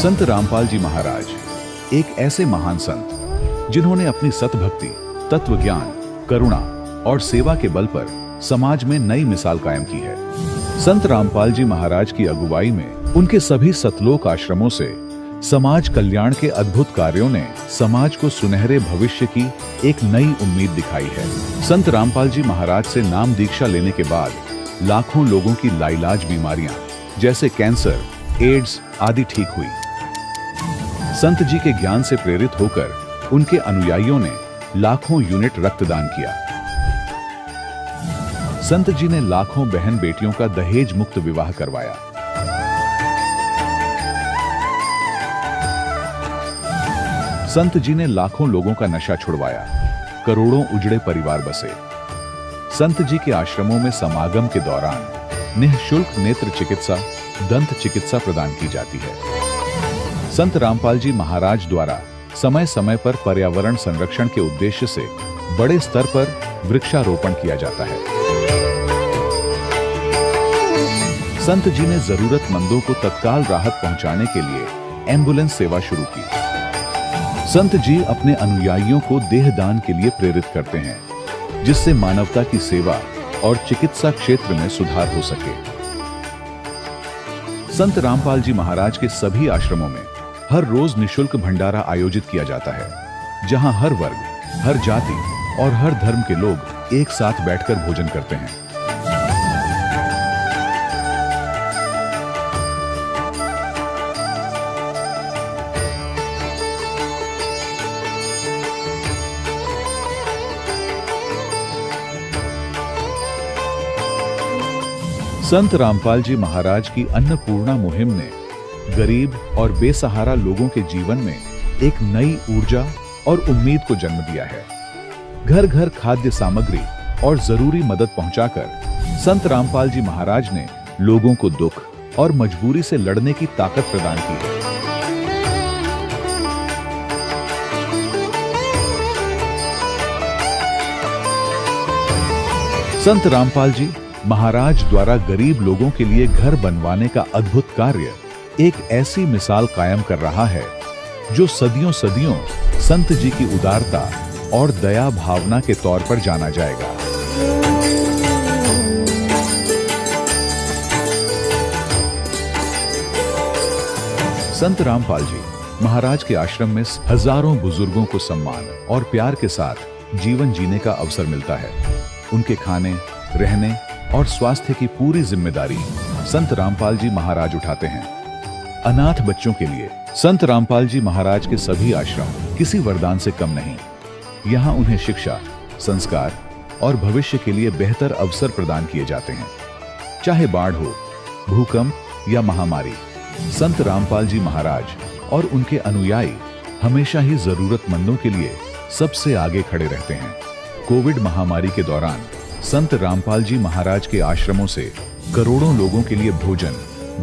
संत रामपाल जी महाराज एक ऐसे महान संत जिन्होंने अपनी सतभक्ति, तत्व ज्ञान, करुणा और सेवा के बल पर समाज में नई मिसाल कायम की है। संत रामपाल जी महाराज की अगुवाई में उनके सभी सतलोक आश्रमों से समाज कल्याण के अद्भुत कार्यों ने समाज को सुनहरे भविष्य की एक नई उम्मीद दिखाई है। संत रामपाल जी महाराज से नाम दीक्षा लेने के बाद लाखों लोगों की लाइलाज बीमारियां जैसे कैंसर, एड्स आदि ठीक हुई। संत जी के ज्ञान से प्रेरित होकर उनके अनुयायियों ने लाखों यूनिट रक्तदान किया। संत जी ने लाखों बहन बेटियों का दहेज मुक्त विवाह करवाया। संत जी ने लाखों लोगों का नशा छुड़वाया, करोड़ों उजड़े परिवार बसे। संत जी के आश्रमों में समागम के दौरान निःशुल्क नेत्र चिकित्सा, दंत चिकित्सा प्रदान की जाती है। संत रामपाल जी महाराज द्वारा समय समय पर पर्यावरण संरक्षण के उद्देश्य से बड़े स्तर पर वृक्षारोपण किया जाता है। संत जी ने जरूरतमंदों को तत्काल राहत पहुंचाने के लिए एम्बुलेंस सेवा शुरू की। संत जी अपने अनुयायियों को देहदान के लिए प्रेरित करते हैं, जिससे मानवता की सेवा और चिकित्सा क्षेत्र में सुधार हो सके। संत रामपाल जी महाराज के सभी आश्रमों में हर रोज निःशुल्क भंडारा आयोजित किया जाता है, जहां हर वर्ग, हर जाति और हर धर्म के लोग एक साथ बैठकर भोजन करते हैं। संत रामपाल जी महाराज की अन्नपूर्णा मुहिम ने गरीब और बेसहारा लोगों के जीवन में एक नई ऊर्जा और उम्मीद को जन्म दिया है। घर घर खाद्य सामग्री और जरूरी मदद पहुंचाकर संत रामपाल जी महाराज ने लोगों को दुख और मजबूरी से लड़ने की ताकत प्रदान की है। संत रामपाल जी महाराज द्वारा गरीब लोगों के लिए घर बनवाने का अद्भुत कार्य एक ऐसी मिसाल कायम कर रहा है जो सदियों सदियों संत जी की उदारता और दया भावना के तौर पर जाना जाएगा। संत रामपाल जी महाराज के आश्रम में हजारों बुजुर्गों को सम्मान और प्यार के साथ जीवन जीने का अवसर मिलता है। उनके खाने, रहने और स्वास्थ्य की पूरी जिम्मेदारी संत रामपाल जी महाराज उठाते हैं। अनाथ बच्चों के लिए संत रामपाल जी महाराज के सभी आश्रम किसी वरदान से कम नहीं। यहाँ उन्हें शिक्षा, संस्कार और भविष्य के लिए बेहतर अवसर प्रदान किए जाते हैं। चाहे बाढ़ हो, भूकंप या महामारी, संत रामपाल जी महाराज और उनके अनुयायी हमेशा ही जरूरतमंदों के लिए सबसे आगे खड़े रहते हैं। कोविड महामारी के दौरान संत रामपाल जी महाराज के आश्रमों से करोड़ों लोगों के लिए भोजन,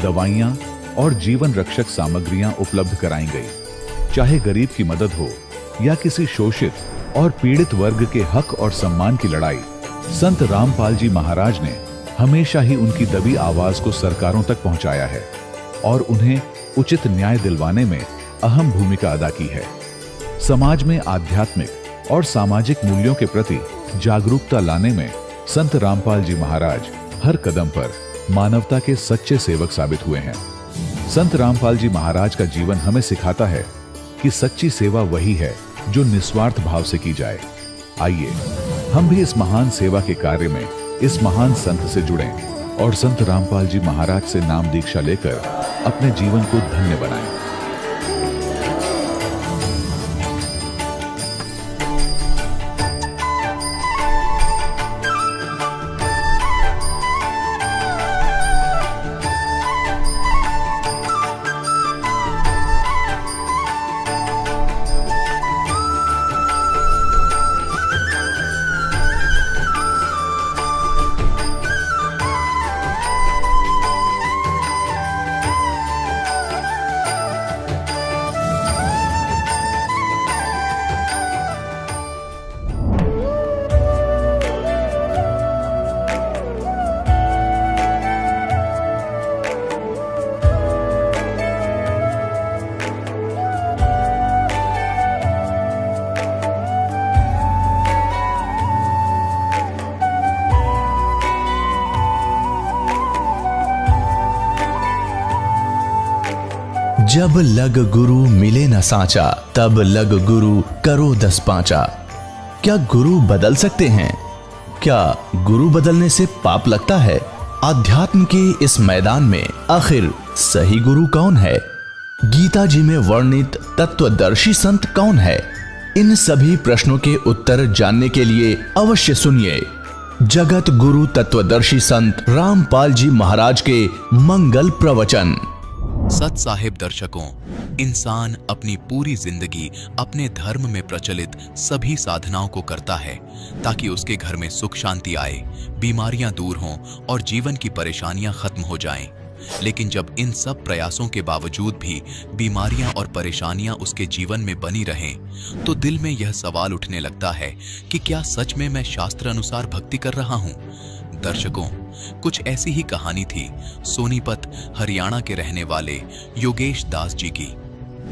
दवाइयां और जीवन रक्षक सामग्रियां उपलब्ध कराई गई। चाहे गरीब की मदद हो या किसी शोषित और पीड़ित वर्ग के हक और सम्मान की लड़ाई, संत रामपाल जी महाराज ने हमेशा ही उनकी दबी आवाज को सरकारों तक पहुंचाया है और उन्हें उचित न्याय दिलवाने में अहम भूमिका अदा की है। समाज में आध्यात्मिक और सामाजिक मूल्यों के प्रति जागरूकता लाने में संत रामपाल जी महाराज हर कदम पर मानवता के सच्चे सेवक साबित हुए हैं। संत रामपाल जी महाराज का जीवन हमें सिखाता है कि सच्ची सेवा वही है जो निस्वार्थ भाव से की जाए। आइए हम भी इस महान सेवा के कार्य में इस महान संत से जुड़ें और संत रामपाल जी महाराज से नाम दीक्षा लेकर अपने जीवन को धन्य बनाएं। जब लग गुरु मिले न साचा, तब लग गुरु करो 10 पांचा। क्या गुरु बदल सकते हैं? क्या गुरु बदलने से पाप लगता है? अध्यात्म के इस मैदान में आखिर सही गुरु कौन है? गीता जी में वर्णित तत्वदर्शी संत कौन है? इन सभी प्रश्नों के उत्तर जानने के लिए अवश्य सुनिए जगत गुरु तत्वदर्शी संत रामपाल जी महाराज के मंगल प्रवचन। सत साहिब दर्शकों, इंसान अपनी पूरी जिंदगी अपने धर्म में प्रचलित सभी साधनाओं को करता है ताकि उसके घर में सुख शांति आए, बीमारियां दूर हों और जीवन की परेशानियां खत्म हो जाएं। लेकिन जब इन सब प्रयासों के बावजूद भी बीमारियां और परेशानियां उसके जीवन में बनी रहें, तो दिल में यह सवाल उठने लगता है कि क्या सच में मैं शास्त्र अनुसार भक्ति कर रहा हूं? दर्शकों, कुछ ऐसी ही कहानी थी सोनीपत हरियाणा के रहने वाले योगेश दास जी की।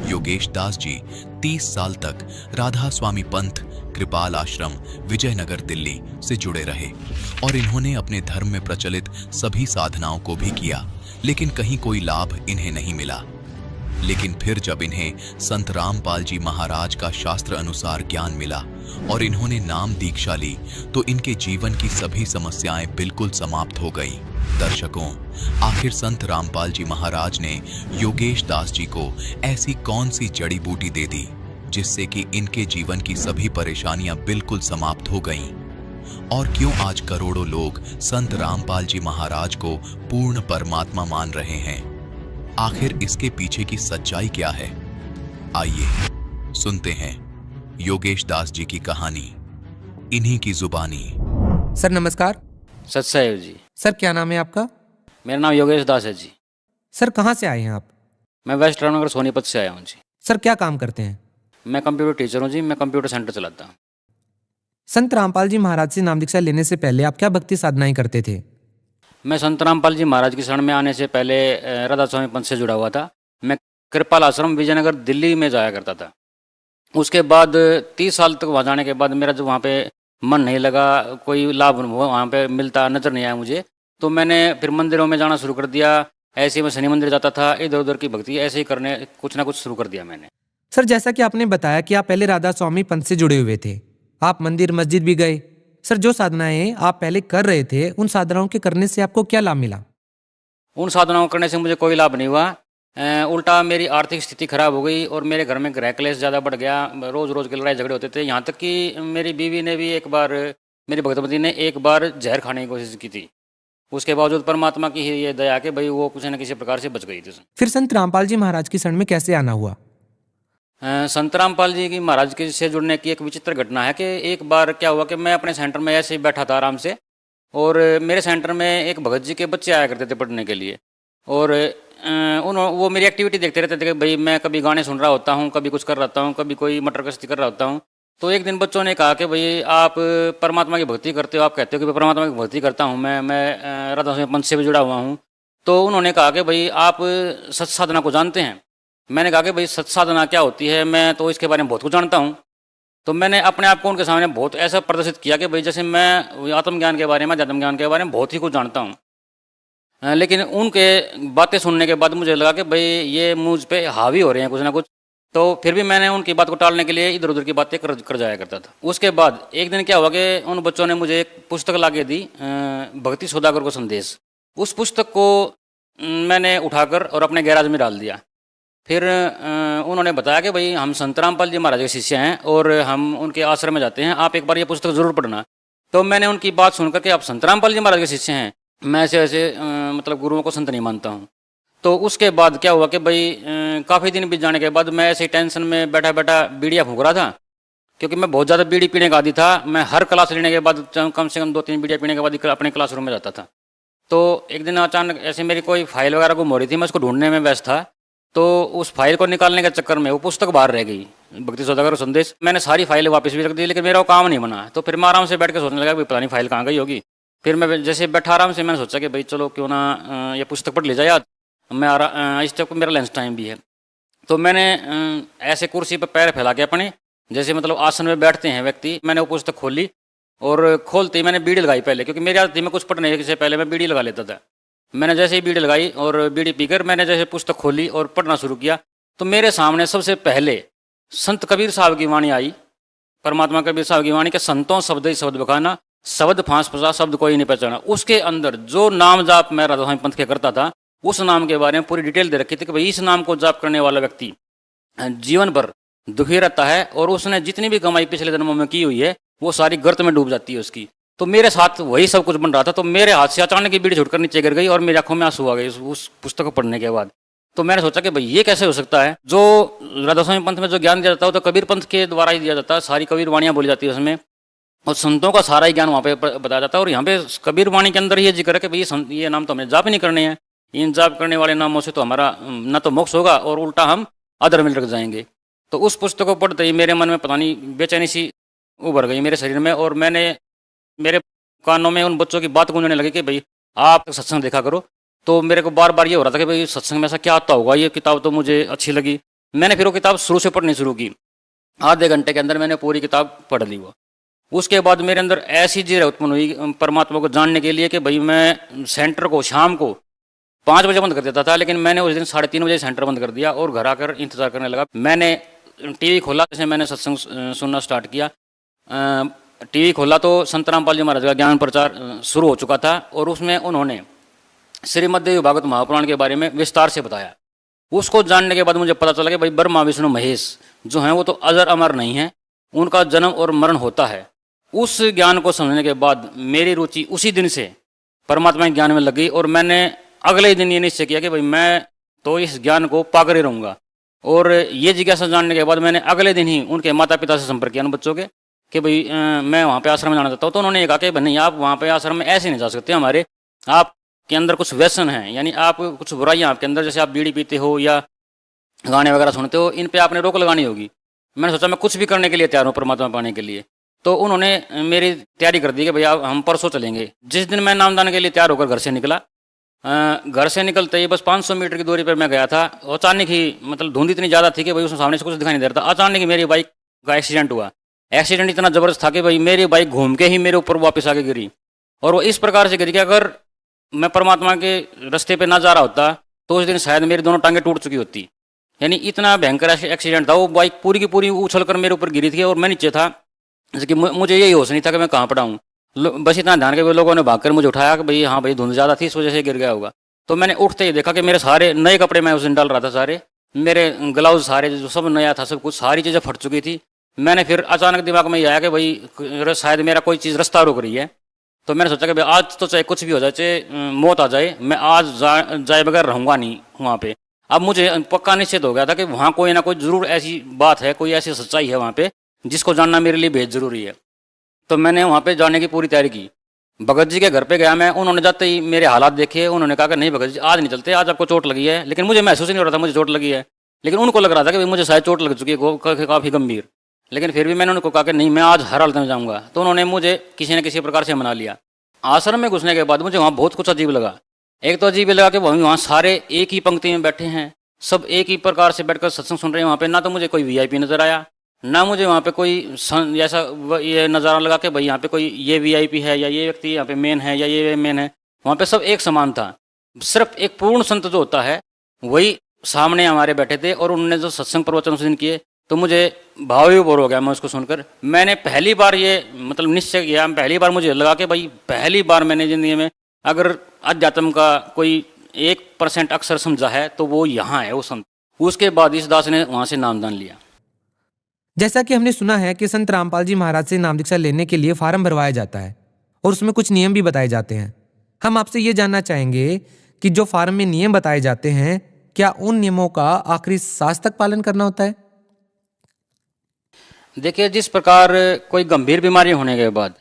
योगेश दास जी 30 साल तक राधा स्वामी पंथ कृपाल आश्रम विजयनगर दिल्ली से जुड़े रहे और इन्होंने अपने धर्म में प्रचलित सभी साधनाओं को भी किया, लेकिन कहीं कोई लाभ इन्हें नहीं मिला। लेकिन फिर जब इन्हें संत रामपाल जी महाराज का शास्त्र अनुसार ज्ञान मिला और इन्होंने नाम दीक्षा ली, तो इनके जीवन की सभी समस्याएं बिल्कुल समाप्त हो गई। दर्शकों, आखिर संत रामपाल जी महाराज ने योगेश दास जी को ऐसी कौन सी जड़ी बूटी दे दी जिससे कि इनके जीवन की सभी परेशानियां बिल्कुल समाप्त हो गईं? और क्यों आज करोड़ों लोग संत रामपाल जी महाराज को पूर्ण परमात्मा मान रहे हैं? आखिर इसके पीछे की सच्चाई क्या है? आइए सुनते हैं योगेश दास जी की कहानी, इन्हीं की जुबानी। सर नमस्कार। सत साहिब जी। सर क्या नाम है आपका? मेरा नाम योगेश दास है जी। सर कहाँ से आए हैं आप? मैं वेस्ट रामनगर सोनीपत से आया हूँ जी। सर क्या काम करते हैं? मैं कंप्यूटर टीचर हूँ जी। मैं कंप्यूटर सेंटर चलाता हूँ। संत रामपाल जी महाराज से नाम दीक्षा लेने से पहले आप क्या भक्ति साधनाएं करते थे? मैं संत रामपाल जी महाराज की शरण में आने से पहले राधा स्वामी पंथ से जुड़ा हुआ था। मैं कृपाल आश्रम विजयनगर दिल्ली में जाया करता था। उसके बाद 30 साल तक वहाँ जाने के बाद मेरा जो वहाँ पे मन नहीं लगा, कोई लाभ वहाँ पे मिलता नजर नहीं आया मुझे, तो मैंने फिर मंदिरों में जाना शुरू कर दिया। ऐसे में शनि मंदिर जाता था, इधर उधर की भक्ति ऐसे ही करने कुछ ना कुछ शुरू कर दिया मैंने। सर जैसा कि आपने बताया कि आप पहले राधा स्वामी पंथ से जुड़े हुए थे, आप मंदिर मस्जिद भी गए। सर जो साधनाएं आप पहले कर रहे थे, उन साधनाओं के करने से आपको क्या लाभ मिला? उन साधनाओं करने से मुझे कोई लाभ नहीं हुआ। उल्टा मेरी आर्थिक स्थिति खराब हो गई और मेरे घर में गृह क्लेश ज़्यादा बढ़ गया। रोज़ रोज़ के लड़ाई झगड़े होते थे। यहाँ तक कि मेरी बीवी ने भी एक बार, मेरी भगवती ने एक बार जहर खाने की कोशिश की थी। उसके बावजूद परमात्मा की ये दया कि भाई वो किसी न किसी प्रकार से बच गई थी। फिर संत रामपाल जी महाराज की शरण में कैसे आना हुआ? संत रामपाल जी की महाराज के से जुड़ने की एक विचित्र घटना है कि एक बार क्या हुआ कि मैं अपने सेंटर में ऐसे ही बैठा था आराम से, और मेरे सेंटर में एक भगत जी के बच्चे आया करते थे पढ़ने के लिए, और वो मेरी एक्टिविटी देखते रहते थे कि भाई मैं कभी गाने सुन रहा होता हूँ, कभी कुछ कर रहा हूँ, कभी कोई मटर गश्ती कर रहा होता हूँ। तो एक दिन बच्चों ने कहा कि भाई आप परमात्मा की भक्ति करते हो, आप कहते हो कि परमात्मा की भक्ति करता हूँ, मैं राधा स्वामी पंथ से भी जुड़ा हुआ हूँ। तो उन्होंने कहा कि भाई आप सत साधना को जानते हैं? मैंने कहा कि भाई सत साधना क्या होती है, मैं तो इसके बारे में बहुत कुछ जानता हूँ। तो मैंने अपने आप को उनके सामने बहुत ऐसा प्रदर्शित किया कि भाई जैसे मैं आत्मज्ञान के बारे में, अध्यात्म ज्ञान के बारे में बहुत ही कुछ जानता हूँ। लेकिन उनके बातें सुनने के बाद मुझे लगा कि भाई ये मुझ पे हावी हो रहे हैं कुछ ना कुछ। तो फिर भी मैंने उनकी बात को टालने के लिए इधर उधर की बातें कर जाया करता था। उसके बाद एक दिन क्या हुआ कि उन बच्चों ने मुझे एक पुस्तक ला के दी, भक्ति सौदागर को संदेश। उस पुस्तक को मैंने उठाकर और अपने गैराज में डाल दिया। फिर उन्होंने बताया कि भाई हम संत रामपाल जी महाराज के शिष्य हैं और हम उनके आश्रम में जाते हैं, आप एक बार ये पुस्तक जरूर पढ़ना। तो मैंने उनकी बात सुनकर के आप संत रामपाल जी महाराज के शिष्य हैं, मैं ऐसे मतलब गुरुओं को संत नहीं मानता हूँ। तो उसके बाद क्या हुआ कि भाई काफ़ी दिन बीत जाने के बाद मैं ऐसे टेंशन में बैठा बैठा बीड़ियाँ फूंक रहा था, क्योंकि मैं बहुत ज़्यादा बीड़ी पीने का आदी था। मैं हर क्लास लेने के बाद कम से कम 2-3 बीड़ियाँ पीने के बाद अपने क्लासरूम में जाता था। तो एक दिन अचानक ऐसे मेरी कोई फाइल वगैरह गुम हो रही थी, मैं उसको ढूंढने में व्यस्त था। तो उस फाइल को निकालने के चक्कर में वो पुस्तक बाहर रह गई, भक्ति सौदागर संदेश। मैंने सारी फाइलें वापस भी रख दी, लेकिन मेरा वो काम नहीं बना। तो फिर मैं आराम से बैठ के सोचने लगा कि पता नहीं फाइल कहाँ गई होगी। फिर मैं जैसे बैठा आराम से, मैंने सोचा कि भाई चलो क्यों ना ये पुस्तक पढ़ ली जाए आज। मैं इस टाइप को मेरा लंच टाइम भी है। तो मैंने ऐसे कुर्सी पर पैर फैला के अपने, जैसे मतलब आसन में बैठते हैं व्यक्ति, मैंने वो पुस्तक खोली और खोलते ही मैंने बीड़ी लगाई पहले, क्योंकि मेरी आदत थी मैं कुछ पढ़ने से पहले मैं बीड़ी लगा लेता था। मैंने जैसे ही बीड़ी लगाई और बीड़ी पीकर मैंने जैसे पुस्तक खोली और पढ़ना शुरू किया, तो मेरे सामने सबसे पहले संत कबीर साहब की वाणी आई। परमात्मा कबीर साहब की वाणी के संतों शब्द ही शब्द बखाना, शब्द फांस फंसा, शब्द कोई नहीं पहचाना। उसके अंदर जो नाम जाप मैं राधा स्वामी पंथ के करता था, उस नाम के बारे में पूरी डिटेल दे रखी थी कि भाई इस नाम को जाप करने वाला व्यक्ति जीवन भर दुखी रहता है और उसने जितनी भी कमाई पिछले जन्मों में की हुई है वो सारी गर्त में डूब जाती है उसकी। तो मेरे साथ वही सब कुछ बन रहा था। तो मेरे हाथ से अचानक ही बीड़ी छूटकर नीचे गिर गई और मेरी आंखों में आंसू आ गए उस पुस्तक को पढ़ने के बाद। तो मैंने सोचा कि भाई ये कैसे हो सकता है, जो राधा स्वामी पंथ में जो ज्ञान दिया जाता है वो तो कबीर पंथ के द्वारा ही दिया जाता है, सारी कबीर वाणियाँ बोली जाती है उसमें और संतों का सारा ही ज्ञान वहाँ पे बताया जाता है। और यहाँ पे कबीर वाणी के अंदर ही ये जिक्र है कि भाई ये नाम तो हमें जाप नहीं करने हैं, इन जाप करने वाले नामों से तो हमारा न तो मोक्ष होगा और उल्टा हम अधर्म में लग जाएंगे। तो उस पुस्तक को पढ़ते ही मेरे मन में पता नहीं बेचैनी सी उभर गई मेरे शरीर में और मेरे कानों में उन बच्चों की बात गूंजने लगी कि भाई आप सत्संग देखा करो। तो मेरे को बार बार ये हो रहा था कि भाई सत्संग में ऐसा क्या आता होगा, ये किताब तो मुझे अच्छी लगी। मैंने फिर वो किताब शुरू से पढ़नी शुरू की। आधे घंटे के अंदर मैंने पूरी किताब पढ़ ली वो। उसके बाद मेरे अंदर ऐसी जिज्ञासा उत्पन्न हुई परमात्मा को जानने के लिए कि भाई मैं सेंटर को शाम को 5 बजे बंद कर देता था, लेकिन मैंने उस दिन 3:30 बजे सेंटर बंद कर दिया और घर आकर इंतजार करने लगा। मैंने टीवी खोला, जैसे मैंने सत्संग सुनना स्टार्ट किया। टीवी खोला तो संत रामपाल जी महाराज का ज्ञान प्रचार शुरू हो चुका था और उसमें उन्होंने श्रीमद्देवी भागवत महापुराण के बारे में विस्तार से बताया। उसको जानने के बाद मुझे पता चला कि भाई ब्रह्मा विष्णु महेश जो हैं वो तो अजर अमर नहीं हैं, उनका जन्म और मरण होता है। उस ज्ञान को समझने के बाद मेरी रुचि उसी दिन से परमात्मा के ज्ञान में लग गई और मैंने अगले दिन ये निश्चय किया कि भाई मैं तो इस ज्ञान को पाकर ही रहूँगा। और ये जिज्ञासा जानने के बाद मैंने अगले दिन ही उनके माता पिता से संपर्क किया उन बच्चों के कि भाई मैं वहाँ पे आश्रम में जाना चाहता हूँ। तो उन्होंने कहा कि नहीं, आप वहाँ पे आश्रम में ऐसे नहीं जा सकते, हमारे आपके अंदर कुछ व्यसन है, यानी आप कुछ बुराइयाँ आपके अंदर, जैसे आप बीड़ी पीते हो या गाने वगैरह सुनते हो, इन पर आपने रोक लगानी होगी। मैंने सोचा मैं कुछ भी करने के लिए तैयार हूँ परमात्मा पाने के लिए। तो उन्होंने मेरी तैयारी कर दी कि भैया हम परसों चलेंगे। जिस दिन मैं नामदान के लिए तैयार होकर घर से निकला, घर से निकलते ही बस 500 मीटर की दूरी पर मैं गया था। अचानक ही मतलब धुंध इतनी ज़्यादा थी कि भाई उसमें सामने से कुछ दिखाई नहीं दे रहा था। अचानक ही मेरी बाइक का एक्सीडेंट हुआ। एक्सीडेंट इतना ज़बरदस्त था कि भाई मेरी बाइक घूम के ही मेरे ऊपर वापस आके गिरी और वो इस प्रकार से गिरी कि अगर मैं परमात्मा के रास्ते पे ना जा रहा होता तो उस दिन शायद मेरी दोनों टांगें टूट चुकी होती। यानी इतना भयंकर एक्सीडेंट था। वो बाइक पूरी की पूरी उछल कर मेरे ऊपर गिरी थी और मैं नीचे था, जैसे कि मुझे यही होश नहीं था कि मैं कहाँ पड़ा हूँ। बस इतना ध्यान के लोगों ने भागकर मुझे उठाया कि भाई हाँ भाई धुंध ज़्यादा थी, इस वजह से गिर गया होगा। तो मैंने उठते ही देखा कि मेरे सारे नए कपड़े मैं उस दिन डाल रहा था, सारे मेरे ग्लव्स सारे जो सब नया था, सब कुछ सारी चीज़ें फट चुकी थी। मैंने फिर अचानक दिमाग में ये आया कि भाई शायद मेरा कोई चीज़ रास्ता रोक रही है। तो मैंने सोचा कि भाई आज तो चाहे कुछ भी हो जाए, चाहे मौत आ जाए, मैं आज जाए बगैर रहूँगा नहीं वहाँ पे। अब मुझे पक्का निश्चित हो गया था कि वहाँ कोई ना कोई ज़रूर ऐसी बात है, कोई ऐसी सच्चाई है वहाँ पे जिसको जानना मेरे लिए बेहद ज़रूरी है। तो मैंने वहाँ पे जाने की पूरी तैयारी की। भगत जी के घर पे गया मैं। उन्होंने जाते ही मेरे हालात देखे, उन्होंने कहा कि नहीं भगत जी आज नहीं चलते, आज आपको चोट लगी है। लेकिन मुझे महसूस नहीं हो रहा था मुझे चोट लगी है, लेकिन उनको लग रहा था कि मुझे शायद चोट लग चुकी है काफ़ी गंभीर। लेकिन फिर भी मैंने उनको कहा कि नहीं, मैं आज हर हालत में जाऊँगा। तो उन्होंने मुझे किसी न किसी प्रकार से मना लिया। आश्रम में घुसने के बाद मुझे वहाँ बहुत कुछ अजीब लगा। एक तो अजीब लगा कि वहाँ सारे एक ही पंक्ति में बैठे हैं, सब एक ही प्रकार से बैठकर सत्संग सुन रहे हैं। वहाँ पे ना तो मुझे कोई वीआईपी नज़र आया, ना मुझे वहाँ पे कोई ऐसा ये नज़ारा लगा कि भाई यहाँ पे कोई ये वीआईपी है या ये व्यक्ति यहाँ पे मेन है या ये मेन है। वहाँ पे सब एक समान था। सिर्फ एक पूर्ण संत जो होता है वही सामने हमारे बैठे थे और उन्होंने जो सत्संग प्रवचन उस दिन किए तो मुझे भाव विभोर हो गया। मैं उसको सुनकर मैंने पहली बार ये मतलब निश्चय किया, पहली बार मुझे लगा कि भाई पहली बार मैंने ज़िंदगी में अगर अध्यात्म का कोई 1% अक्षर समझा है तो वो यहाँ है वो संत। उसके बाद इस दास ने वहाँ से नामदान लिया। जैसा कि हमने सुना है कि संत रामपाल जी महाराज से नाम दीक्षा लेने के लिए फार्म भरवाया जाता है और उसमें कुछ नियम भी बताए जाते हैं। हम आपसे ये जानना चाहेंगे कि जो फार्म में नियम बताए जाते हैं, क्या उन नियमों का आखिरी सांस तक पालन करना होता है? देखिए, जिस प्रकार कोई गंभीर बीमारी होने के बाद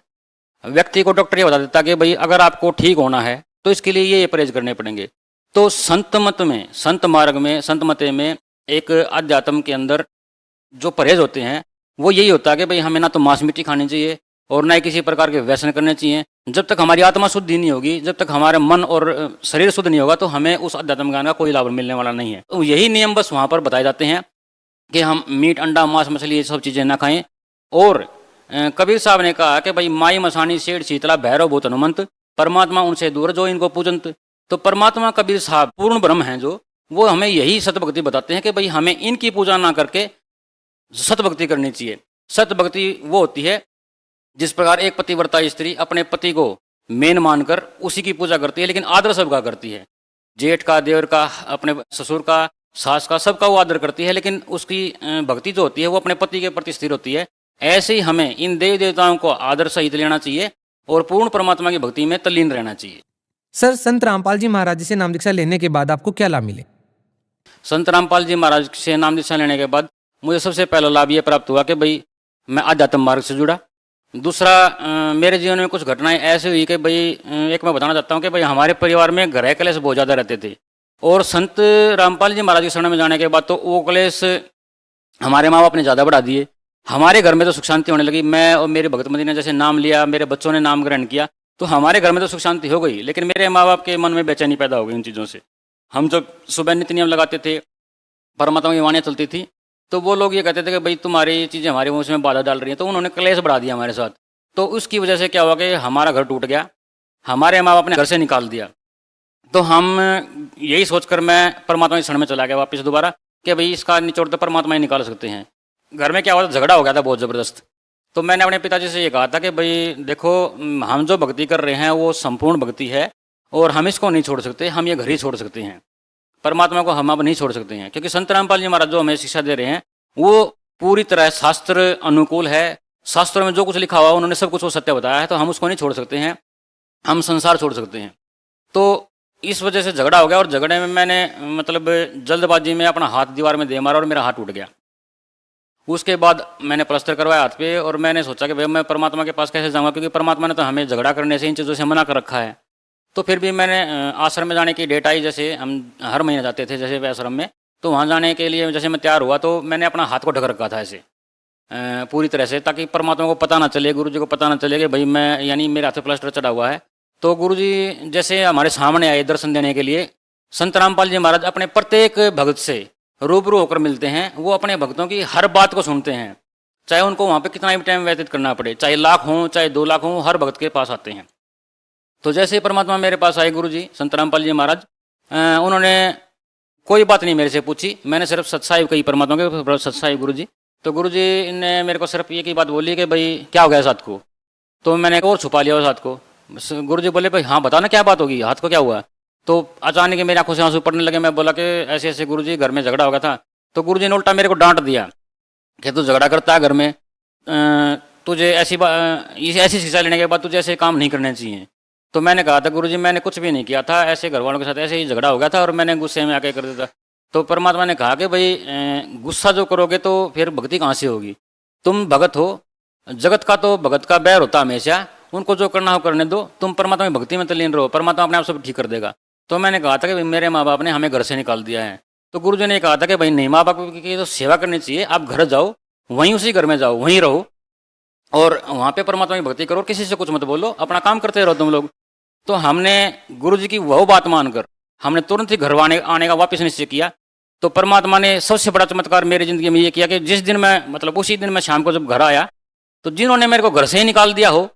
व्यक्ति को डॉक्टर ये बता देता कि भाई अगर आपको ठीक होना है तो इसके लिए ये परहेज करने पड़ेंगे। तो संत मत में, संत मार्ग में, संत मते में एक अध्यात्म के अंदर जो परहेज होते हैं वो यही होता है कि भाई हमें ना तो मांस मिट्टी खानी चाहिए और ना ही किसी प्रकार के व्यसन करने चाहिए। जब तक हमारी आत्मा शुद्ध ही नहीं होगी, जब तक हमारा मन और शरीर शुद्ध नहीं होगा तो हमें उस अध्यात्म ज्ञान का कोई लाभ मिलने वाला नहीं है। तो यही नियम बस वहाँ पर बताए जाते हैं कि हम मीट, अंडा, मांस, मछली ये सब चीज़ें ना खाएं। और कबीर साहब ने कहा कि भाई माई मसानी सेठ शीतला भैरव भूत हनुमंत, परमात्मा उनसे दूर जो इनको पूजंत। तो परमात्मा कबीर साहब पूर्ण ब्रह्म हैं जो, वो हमें यही सतभक्ति बताते हैं कि भाई हमें इनकी पूजा ना करके सतभक्ति करनी चाहिए। सतभक्ति वो होती है जिस प्रकार एक पतिव्रता स्त्री अपने पति को मेन मानकर उसी की पूजा करती है, लेकिन आदर सबका करती है। जेठ का, देवर का, अपने ससुर का, सास का, सबका वो आदर करती है, लेकिन उसकी भक्ति जो होती है वो अपने पति के प्रति स्थिर होती है। ऐसे ही हमें इन देवी देवताओं को आदर सहित लेना चाहिए और पूर्ण परमात्मा की भक्ति में तल्लीन रहना चाहिए। सर, संत रामपाल जी महाराज जी से नाम दीक्षा लेने के बाद आपको क्या लाभ मिले? संत रामपाल जी महाराज से नाम दीक्षा लेने के बाद मुझे सबसे पहला लाभ ये प्राप्त हुआ कि भाई मैं आध्यात्म मार्ग से जुड़ा। दूसरा, मेरे जीवन में कुछ घटनाएं ऐसी हुई कि भाई एक मैं बताना चाहता हूँ कि भाई हमारे परिवार में ग्रह क्लेश बहुत ज़्यादा रहते थे, और संत रामपाल जी महाराज की शरण में जाने के बाद तो वो क्लेश हमारे माँ बाप ने ज़्यादा बढ़ा दिए। हमारे घर में तो सुख शांति होने लगी। मैं और मेरी भगतमती ने जैसे नाम लिया, मेरे बच्चों ने नाम ग्रहण किया, तो हमारे घर में तो सुख शांति हो गई, लेकिन मेरे माँ बाप के मन में बेचैनी पैदा हो गई उन चीज़ों से। हम जब सुबह नित्य नियम लगाते थे, परमात्मा की वाणियाँ चलती थी, तो वो लोग ये कहते थे कि भाई तुम्हारी चीज़ें हमारे वंश में बाधा डाल रही हैं, तो उन्होंने क्लेश बढ़ा दिया हमारे साथ। तो उसकी वजह से क्या हुआ कि हमारा घर टूट गया, हमारे माँ बाप ने घर से निकाल दिया। तो हम यही सोचकर मैं परमात्मा की शरण में चला गया वापस दोबारा कि भाई इसका निचोड़ तो परमात्मा ही निकाल सकते हैं। घर में क्या हुआ था, झगड़ा हो गया था बहुत ज़बरदस्त। तो मैंने अपने पिताजी से ये कहा था कि भाई देखो, हम जो भक्ति कर रहे हैं वो संपूर्ण भक्ति है और हम इसको नहीं छोड़ सकते, हम ये घर ही छोड़ सकते हैं, परमात्मा को हम अब नहीं छोड़ सकते हैं। क्योंकि संत रामपाल जी महाराज जो हमें शिक्षा दे रहे हैं वो पूरी तरह शास्त्र अनुकूल है। शास्त्रों में जो कुछ लिखा हुआ उन्होंने सब कुछ वो सत्य बताया है, तो हम उसको नहीं छोड़ सकते हैं, हम संसार छोड़ सकते हैं। तो इस वजह से झगड़ा हो गया, और झगड़े में मैंने मतलब जल्दबाजी में अपना हाथ दीवार में दे मारा और मेरा हाथ टूट गया। उसके बाद मैंने प्लास्टर करवाया हाथ पे, और मैंने सोचा कि भाई मैं परमात्मा के पास कैसे जाऊँगा, क्योंकि परमात्मा ने तो हमें झगड़ा करने से, इन चीज़ों से मना कर रखा है। तो फिर भी मैंने आश्रम में जाने की डेट आई, जैसे हम हर महीने जाते थे जैसे आश्रम में, तो वहाँ जाने के लिए जैसे मैं तैयार हुआ तो मैंने अपना हाथ को ढक रखा था ऐसे पूरी तरह से, ताकि परमात्मा को पता ना चले, गुरु जी को पता ना चले कि भाई मैं, यानी मेरे हाथ पे प्लास्टर चढ़ा हुआ है। तो गुरु जी जैसे हमारे सामने आए दर्शन देने के लिए, संत रामपाल जी महाराज अपने प्रत्येक भक्त से रूबरू होकर मिलते हैं। वो अपने भक्तों की हर बात को सुनते हैं, चाहे उनको वहाँ पे कितना भी टाइम व्यतीत करना पड़े, चाहे लाख हों चाहे 2 लाख हों, हर भक्त के पास आते हैं। तो जैसे ही परमात्मा मेरे पास आए गुरु जी संत रामपाल जी महाराज, उन्होंने कोई बात नहीं मेरे से पूछी, मैंने सिर्फ सत्साई कही परमात्मा के, सत्साई गुरु जी। तो गुरु जी ने मेरे को सिर्फ एक ही बात बोली कि भाई क्या हो गया साथ को। तो मैंने और छुपा लिया उस हाथ को। गुरु जी बोले भाई हाँ बता ना क्या बात होगी, हाथ को क्या हुआ। तो अचानक मेरी आंखों से आंसू पड़ने लगे। मैं बोला कि ऐसे ऐसे गुरु जी घर में झगड़ा हो गया था। तो गुरु जी ने उल्टा मेरे को डांट दिया कि तू झगड़ा करता है घर में, तुझे ऐसी शिक्षा लेने के बाद तुझे ऐसे काम नहीं करने चाहिए। तो मैंने कहा था गुरु जी मैंने कुछ भी नहीं किया था, ऐसे घर वालों के साथ ऐसे ही झगड़ा हो गया था और मैंने गुस्से में आके कर दिया था। तो परमात्मा ने कहा कि भाई गुस्सा जो करोगे तो फिर भक्ति कहाँ से होगी। तुम भगत हो, जगत का तो भगत का बैर होता हमेशा, उनको जो करना हो करने दो, तुम परमात्मा की भक्ति में तल्लीन रहो, परमात्मा अपने आप सब ठीक कर देगा। तो मैंने कहा था कि मेरे माँ बाप ने हमें घर से निकाल दिया है। तो गुरु जी ने कहा था कि भाई नहीं, माँ बाप की तो सेवा करनी चाहिए, आप घर जाओ, वहीं उसी घर में जाओ, वहीं रहो और वहाँ पे परमात्मा की भक्ति करो, किसी से कुछ मत बोलो, अपना काम करते रहो तुम लोग। तो हमने गुरु जी की वह बात मानकर हमने तुरंत ही घर आने का वापस निश्चय किया। तो परमात्मा ने सबसे बड़ा चमत्कार मेरी जिंदगी में ये किया कि जिस दिन मैं मतलब उसी दिन मैं शाम को जब घर आया तो जिन्होंने मेरे को घर से ही निकाल दिया हो,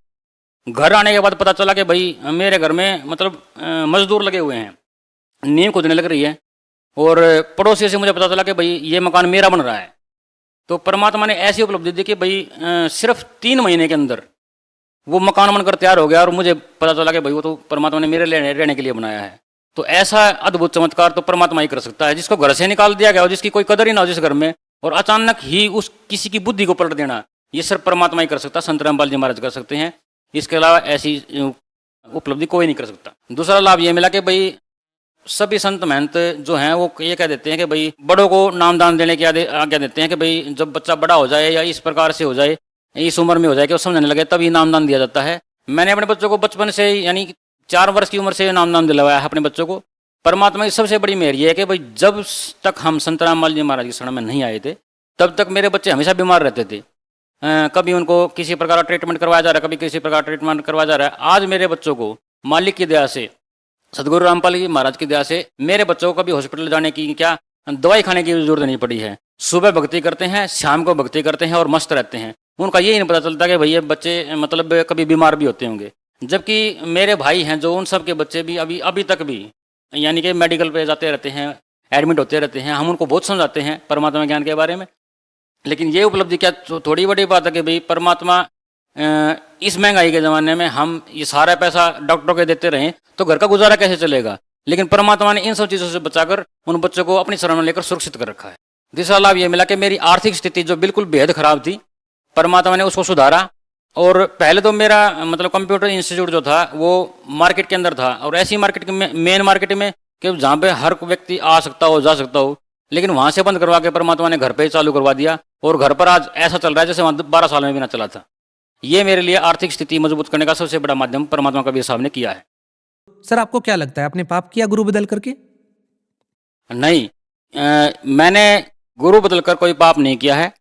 घर आने के बाद पता चला कि भाई मेरे घर में मतलब मजदूर लगे हुए हैं, नींव खोदने लग रही है और पड़ोसी से मुझे पता चला कि भाई ये मकान मेरा बन रहा है। तो परमात्मा ने ऐसी उपलब्धि दी कि भाई सिर्फ 3 महीने के अंदर वो मकान बनकर तैयार हो गया और मुझे पता चला कि भाई वो तो परमात्मा ने मेरे रहने के लिए बनाया है। तो ऐसा अद्भुत चमत्कार तो परमात्मा ही कर सकता है, जिसको घर से निकाल दिया गया हो, जिसकी कोई कदर ही ना हो जिस घर में, और अचानक ही उस किसी की बुद्धि को पलट देना, ये सिर्फ परमात्मा ही कर सकता है, संत रामपाल जी महाराज कर सकते हैं। इसके अलावा ऐसी उपलब्धि कोई नहीं कर सकता। दूसरा लाभ ये मिला कि भाई सभी संत महंत जो हैं वो ये कह देते हैं कि भाई बड़ों को नामदान देने की आज्ञा देते हैं कि भाई जब बच्चा बड़ा हो जाए या इस प्रकार से हो जाए, इस उम्र में हो जाए कि वो समझने लगे, तभी नामदान दिया जाता है। मैंने अपने बच्चों को बचपन से यानी 4 वर्ष की उम्र से नामदान दिलवाया है अपने बच्चों को। परमात्मा की सबसे बड़ी मेहर ये है कि भाई जब तक हम संत रामपाल जी महाराज की शरण में नहीं आए थे तब तक मेरे बच्चे हमेशा बीमार रहते थे। कभी उनको किसी प्रकार का ट्रीटमेंट करवाया जा रहा है, कभी किसी प्रकार का ट्रीटमेंट करवाया जा रहा है। आज मेरे बच्चों को मालिक की दया से, सदगुरु रामपाल जी महाराज की दया से मेरे बच्चों को कभी हॉस्पिटल जाने की क्या दवाई खाने की जरूरत नहीं पड़ी है। सुबह भक्ति करते हैं, शाम को भक्ति करते हैं और मस्त रहते हैं। उनका यही नहीं पता चलता कि भैया बच्चे मतलब कभी बीमार भी होते होंगे। जबकि मेरे भाई हैं जो उन सब के बच्चे भी अभी तक भी यानी कि मेडिकल पे जाते रहते हैं, एडमिट होते रहते हैं, हम उनको बहुत समझाते हैं परमात्मा ज्ञान के बारे में। लेकिन ये उपलब्धि क्या थोड़ी बड़ी बात है कि भाई परमात्मा इस महंगाई के ज़माने में हम ये सारा पैसा डॉक्टरों के देते रहें तो घर का गुजारा कैसे चलेगा। लेकिन परमात्मा ने इन सब चीज़ों से बचाकर उन बच्चों को अपनी शरण में लेकर सुरक्षित कर रखा है। दूसरा लाभ ये मिला कि मेरी आर्थिक स्थिति जो बिल्कुल बेहद खराब थी, परमात्मा ने उसको सुधारा। और पहले तो मेरा मतलब कंप्यूटर इंस्टीट्यूट जो था वो मार्केट के अंदर था, और ऐसी मार्केट में, मेन मार्केट में कि जहाँ पे हर व्यक्ति आ सकता हो, जा सकता हो, लेकिन वहाँ से बंद करवा के परमात्मा ने घर पे ही चालू करवा दिया। और घर पर आज ऐसा चल रहा है जैसे वहाँ 12 साल में भी ना चला था। ये मेरे लिए आर्थिक स्थिति मजबूत करने का सबसे बड़ा माध्यम परमात्मा कबीर साहब ने किया है। सर आपको क्या लगता है, आपने पाप किया गुरु बदल करके? नहीं, मैंने गुरु बदलकर कोई पाप नहीं किया है,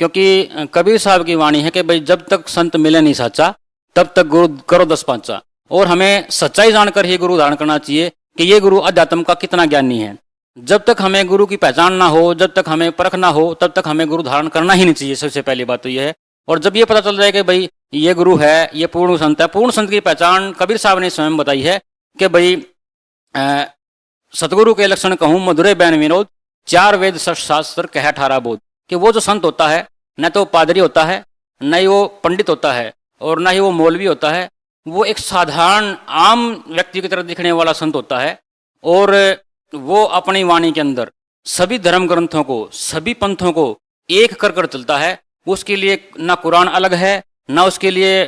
क्योंकि कबीर साहब की वाणी है कि भाई जब तक संत मिले नहीं साचा तब तक गुरु करो 10 पांचा। और हमें सच्चाई जानकर ही गुरु धारण करना चाहिए कि ये गुरु अध्यात्म का कितना ज्ञानी है। जब तक हमें गुरु की पहचान ना हो, जब तक हमें परख ना हो, तब तक हमें गुरु धारण करना ही नहीं चाहिए। सबसे पहली बात तो ये है। और जब ये पता चल जाए कि भाई ये गुरु है, ये पूर्ण संत है, पूर्ण संत की पहचान कबीर साहब ने स्वयं बताई है कि भाई सतगुरु के लक्षण कहूँ मधुरे बैन विनोद, 4 वेद शास्त्र कह 18 बोध। कि वो जो संत होता है न तो पादरी होता है, न ही वो पंडित होता है, और न ही वो मौलवी होता है। वो एक साधारण आम व्यक्ति की तरह दिखने वाला संत होता है। और वो अपनी वाणी के अंदर सभी धर्म ग्रंथों को, सभी पंथों को एक कर कर चलता है। उसके लिए ना कुरान अलग है, ना उसके लिए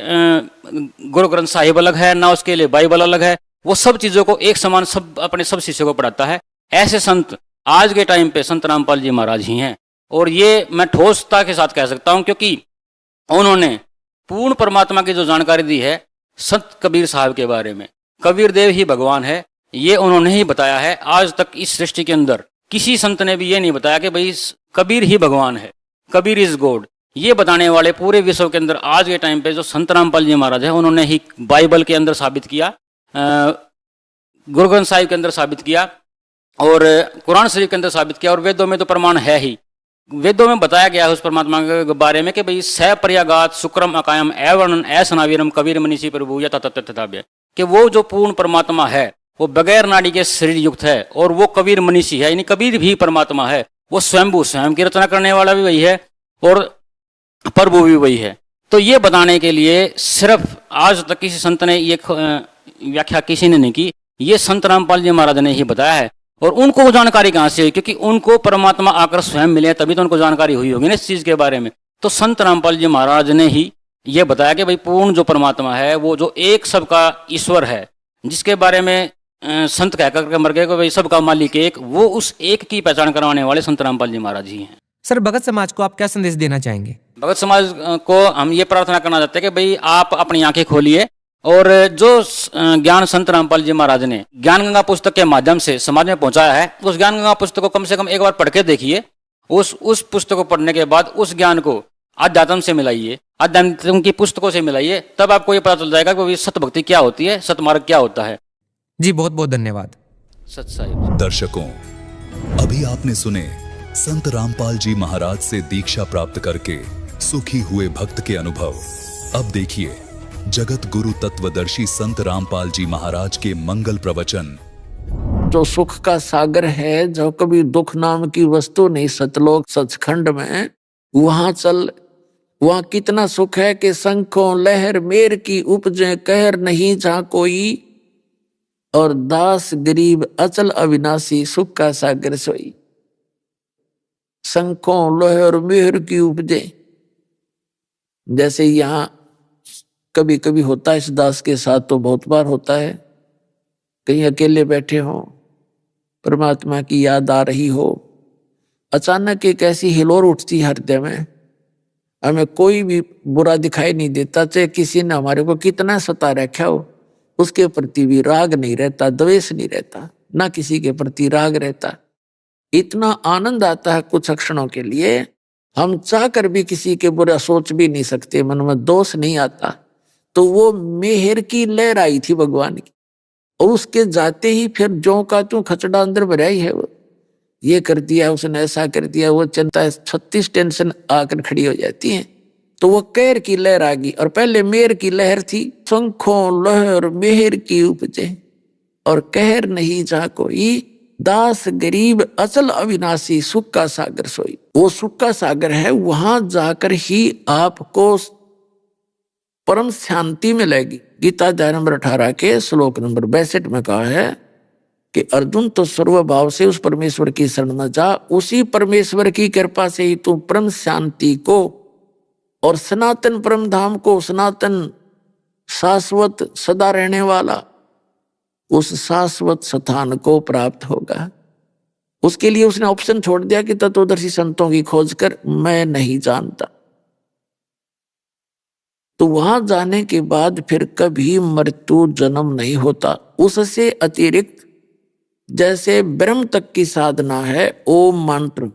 गुरु ग्रंथ साहिब अलग है, ना उसके लिए बाइबल अलग है। वो सब चीज़ों को एक समान सब अपने सब शिष्यों को पढ़ाता है। ऐसे संत आज के टाइम पे संत रामपाल जी महाराज ही हैं। और ये मैं ठोसता के साथ कह सकता हूँ, क्योंकि उन्होंने पूर्ण परमात्मा की जो जानकारी दी है संत कबीर साहब के बारे में, कबीर देव ही भगवान है, ये उन्होंने ही बताया है। आज तक इस सृष्टि के अंदर किसी संत ने भी ये नहीं बताया कि भाई कबीर ही भगवान है, कबीर इज गॉड। ये बताने वाले पूरे विश्व के अंदर आज के टाइम पे जो संत रामपाल जी महाराज है, उन्होंने ही बाइबल के अंदर साबित किया, गुरु ग्रंथ साहिब के अंदर साबित किया, और कुरान शरीफ के अंदर साबित किया, और वेदों में तो प्रमाण है ही। वेदों में बताया गया है उस परमात्मा के बारे में कि भाई स पर्यागात शुक्रम अकायम एवर्णन ऐसनावीरम कबीर मनीषी प्रभु यथा तथ्य, कि वो जो पूर्ण परमात्मा है वो बगैर नाड़ी के शरीर युक्त है, और वो कबीर मनीषी है, यानी कबीर भी परमात्मा है। वो स्वयंभू, स्वयं की रचना करने वाला भी वही है और प्रभु भी वही है। तो ये बताने के लिए सिर्फ आज तक किसी संत ने ये व्याख्या किसी ने नहीं की, ये संत रामपाल जी महाराज ने ही बताया है। और उनको वो जानकारी कहाँ से हुई? क्योंकि उनको परमात्मा आकर स्वयं मिले, तभी तो उनको जानकारी हुई होगी ना इस चीज़ के बारे में। तो संत रामपाल जी महाराज ने ही ये बताया कि भाई पूर्ण जो परमात्मा है, वो जो एक सबका ईश्वर है, जिसके बारे में संत कह करके मर गए कि भाई सबका मालिक एक, वो उस एक की पहचान करवाने वाले संत रामपाल जी महाराज ही हैं। सर भगत समाज को आप क्या संदेश देना चाहेंगे? भगत समाज को हम ये प्रार्थना करना चाहते हैं कि भाई आप अपनी आंखें खोलिए, और जो ज्ञान संत रामपाल जी महाराज ने ज्ञान गंगा पुस्तक के माध्यम से समाज में पहुंचाया है, उस ज्ञान गंगा पुस्तक को कम से कम एक बार पढ़ के देखिए। उस पुस्तक को पढ़ने के बाद उस ज्ञान को अध्यात्म से मिलाइए, अध्यात्म की पुस्तकों से मिलाइए, तब आपको ये पता चल जाएगा कि सत भक्ति क्या होती है, सतमार्ग क्या होता है। जी बहुत बहुत धन्यवाद। सत साहिब। दर्शकों, अभी आपने सुने संत रामपाल जी महाराज से दीक्षा प्राप्त करके सुखी हुए भक्त के अनुभव। अब देखिए जगत गुरु तत्वदर्शी संत रामपाल जी महाराज के मंगल प्रवचन। जो सुख का सागर है, जो कभी दुख नाम की वस्तु नहीं, सतलोक सचखंड में वहां चल। वहां कितना सुख है कि शंखों लहर मेर की उपजे, कहर नहीं जहां कोई, और दास गरीब अचल अविनाशी, सुख का सागर सोई। शंखों लहर मेहर की उपजे, जैसे यहाँ कभी कभी होता है इस दास के साथ, तो बहुत बार होता है, कहीं अकेले बैठे हो, परमात्मा की याद आ रही हो, अचानक एक ऐसी हिलोर उठती हृदय में, हमें कोई भी बुरा दिखाई नहीं देता, चाहे किसी ने हमारे को कितना सता रखा हो, उसके प्रति भी राग नहीं रहता, द्वेष नहीं रहता, ना किसी के प्रति राग रहता। इतना आनंद आता है कुछ क्षणों के लिए, हम चाहकर भी किसी के बुरा सोच भी नहीं सकते, मन में दोष नहीं आता। तो वो मेहर की लहर आई थी भगवान की, और उसके जाते ही फिर जो का तू खचड़ा अंदर भरा ही है, वो ये कर दिया, उसने ऐसा कर दिया, वो चिंता 36 टेंशन आकर खड़ी हो जाती है। तो वो कहर की लहर आ गई, और पहले मेहर की लहर थी, शंखों लहर मेहर की उपजे, और कहर नहीं जा कोई, दास गरीब अचल अविनाशी, सुख का सागर सोई। वो सुख का सागर है, वहां जाकर ही आपको परम शांति मिलेगी। गीता अध्याय नंबर 18 के श्लोक नंबर 62 में कहा है कि अर्जुन तो सर्वभाव से उस परमेश्वर की शरण में जा, उसी परमेश्वर की कृपा से ही तू परम शांति को और सनातन परम धाम को, सनातन शाश्वत सदा रहने वाला उस शाश्वत स्थान को प्राप्त होगा। उसके लिए उसने ऑप्शन छोड़ दिया कि तत्वदर्शी संतों की खोज कर, मैं नहीं जानता। तो वहां जाने के बाद फिर कभी मृत्यु जन्म नहीं होता। उससे अतिरिक्त जैसे ब्रह्म तक की साधना है, ओम मंत्र,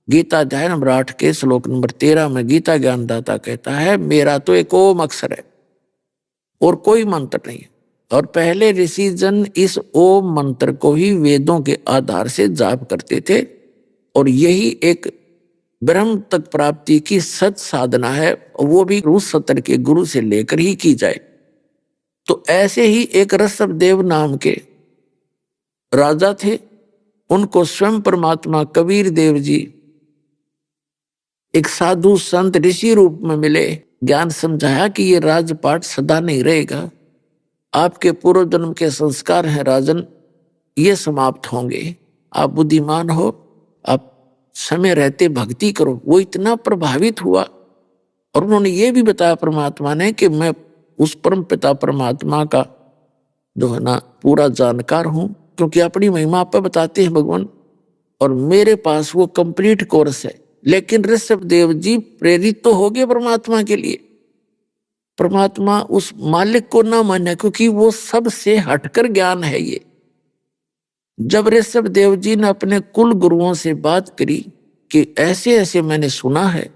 गीता अध्याय नंबर 8 के श्लोक नंबर 13 में गीता ज्ञानदाता कहता है, मेरा तो एक ओम अक्षर है और कोई मंत्र नहीं है। और पहले ऋषि जन इस ओम मंत्र को ही वेदों के आधार से जाप करते थे, और यही एक ब्रह्म तक प्राप्ति की सच साधना है, वो भी उस सतर के गुरु से लेकर ही की जाए। तो ऐसे ही एक ऋषभदेव नाम के राजा थे, उनको स्वयं परमात्मा कबीर देव जी एक साधु संत ऋषि रूप में मिले, ज्ञान समझाया कि ये राजपाट सदा नहीं रहेगा, आपके पूर्व जन्म के संस्कार हैं राजन, ये समाप्त होंगे, आप बुद्धिमान हो, आप समय रहते भक्ति करो। वो इतना प्रभावित हुआ, और उन्होंने ये भी बताया परमात्मा ने कि मैं उस परम पिता परमात्मा का जो है ना पूरा जानकार हूं, क्योंकि अपनी महिमा आप बताते हैं भगवान, और मेरे पास वो कंप्लीट कोर्स है। लेकिन ऋषभदेव जी प्रेरित तो हो गए परमात्मा के लिए, परमात्मा उस मालिक को ना माने, क्योंकि वो सबसे हटकर ज्ञान है। ये जब ऋषभदेव जी ने अपने कुल गुरुओं से बात करी कि ऐसे ऐसे मैंने सुना है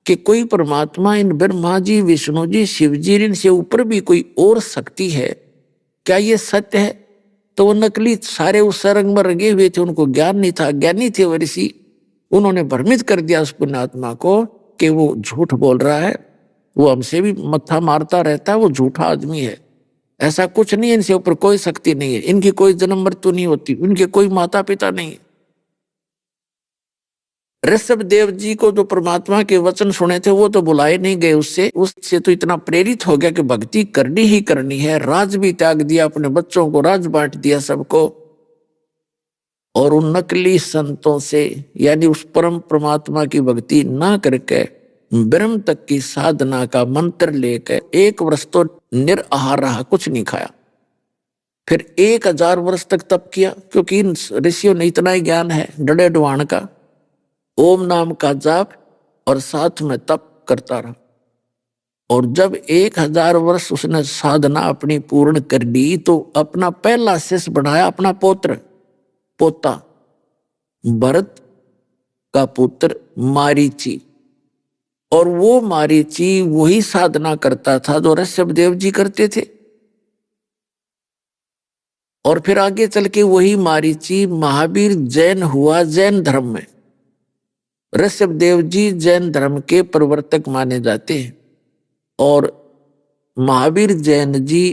कि कोई परमात्मा इन ब्रह्मा जी, विष्णु जी, शिव जी, इनसे ऊपर भी कोई और शक्ति है, क्या ये सत्य है? तो वो नकली सारे उस सरंग में रंगे हुए थे, उनको ज्ञान नहीं था, ज्ञानी थे वो ऋषि। उन्होंने भ्रमित कर दिया उस पुण्यात्मा को कि वो झूठ बोल रहा है, वो हमसे भी मत्था मारता रहता है, वो झूठा आदमी है, ऐसा कुछ नहीं है, इनसे ऊपर कोई शक्ति नहीं है, इनकी कोई जन्म मृत्यु नहीं होती, इनके कोई माता पिता नहीं है। ऋषभदेव जी को जो परमात्मा के वचन सुने थे वो तो बुलाए नहीं गए उससे तो इतना प्रेरित हो गया कि भक्ति करनी ही करनी है। राज भी त्याग दिया, अपने बच्चों को राज बांट दिया सबको, और उन नकली संतों से यानी उस परम परमात्मा की भक्ति ना करके ब्रह्म तक की साधना का मंत्र लेकर 1 वर्ष तो निराहार रहा, कुछ नहीं खाया। फिर 1000 वर्ष तक तप किया, क्योंकि इन ऋषियों ने इतना ही ज्ञान है डड़े डवाण का, ओम नाम का जाप और साथ में तप करता रहा। और जब 1000 वर्ष उसने साधना अपनी पूर्ण कर ली, तो अपना पहला शिष्य बढ़ाया, अपना पोता भरत का पुत्र मारीची। और वो मारीची वही साधना करता था जो ऋषभदेव जी करते थे। और फिर आगे चल के वही मारीची महावीर जैन हुआ, जैन धर्म में। ऋषभदेव जी जैन धर्म के प्रवर्तक माने जाते हैं, और महावीर जैन जी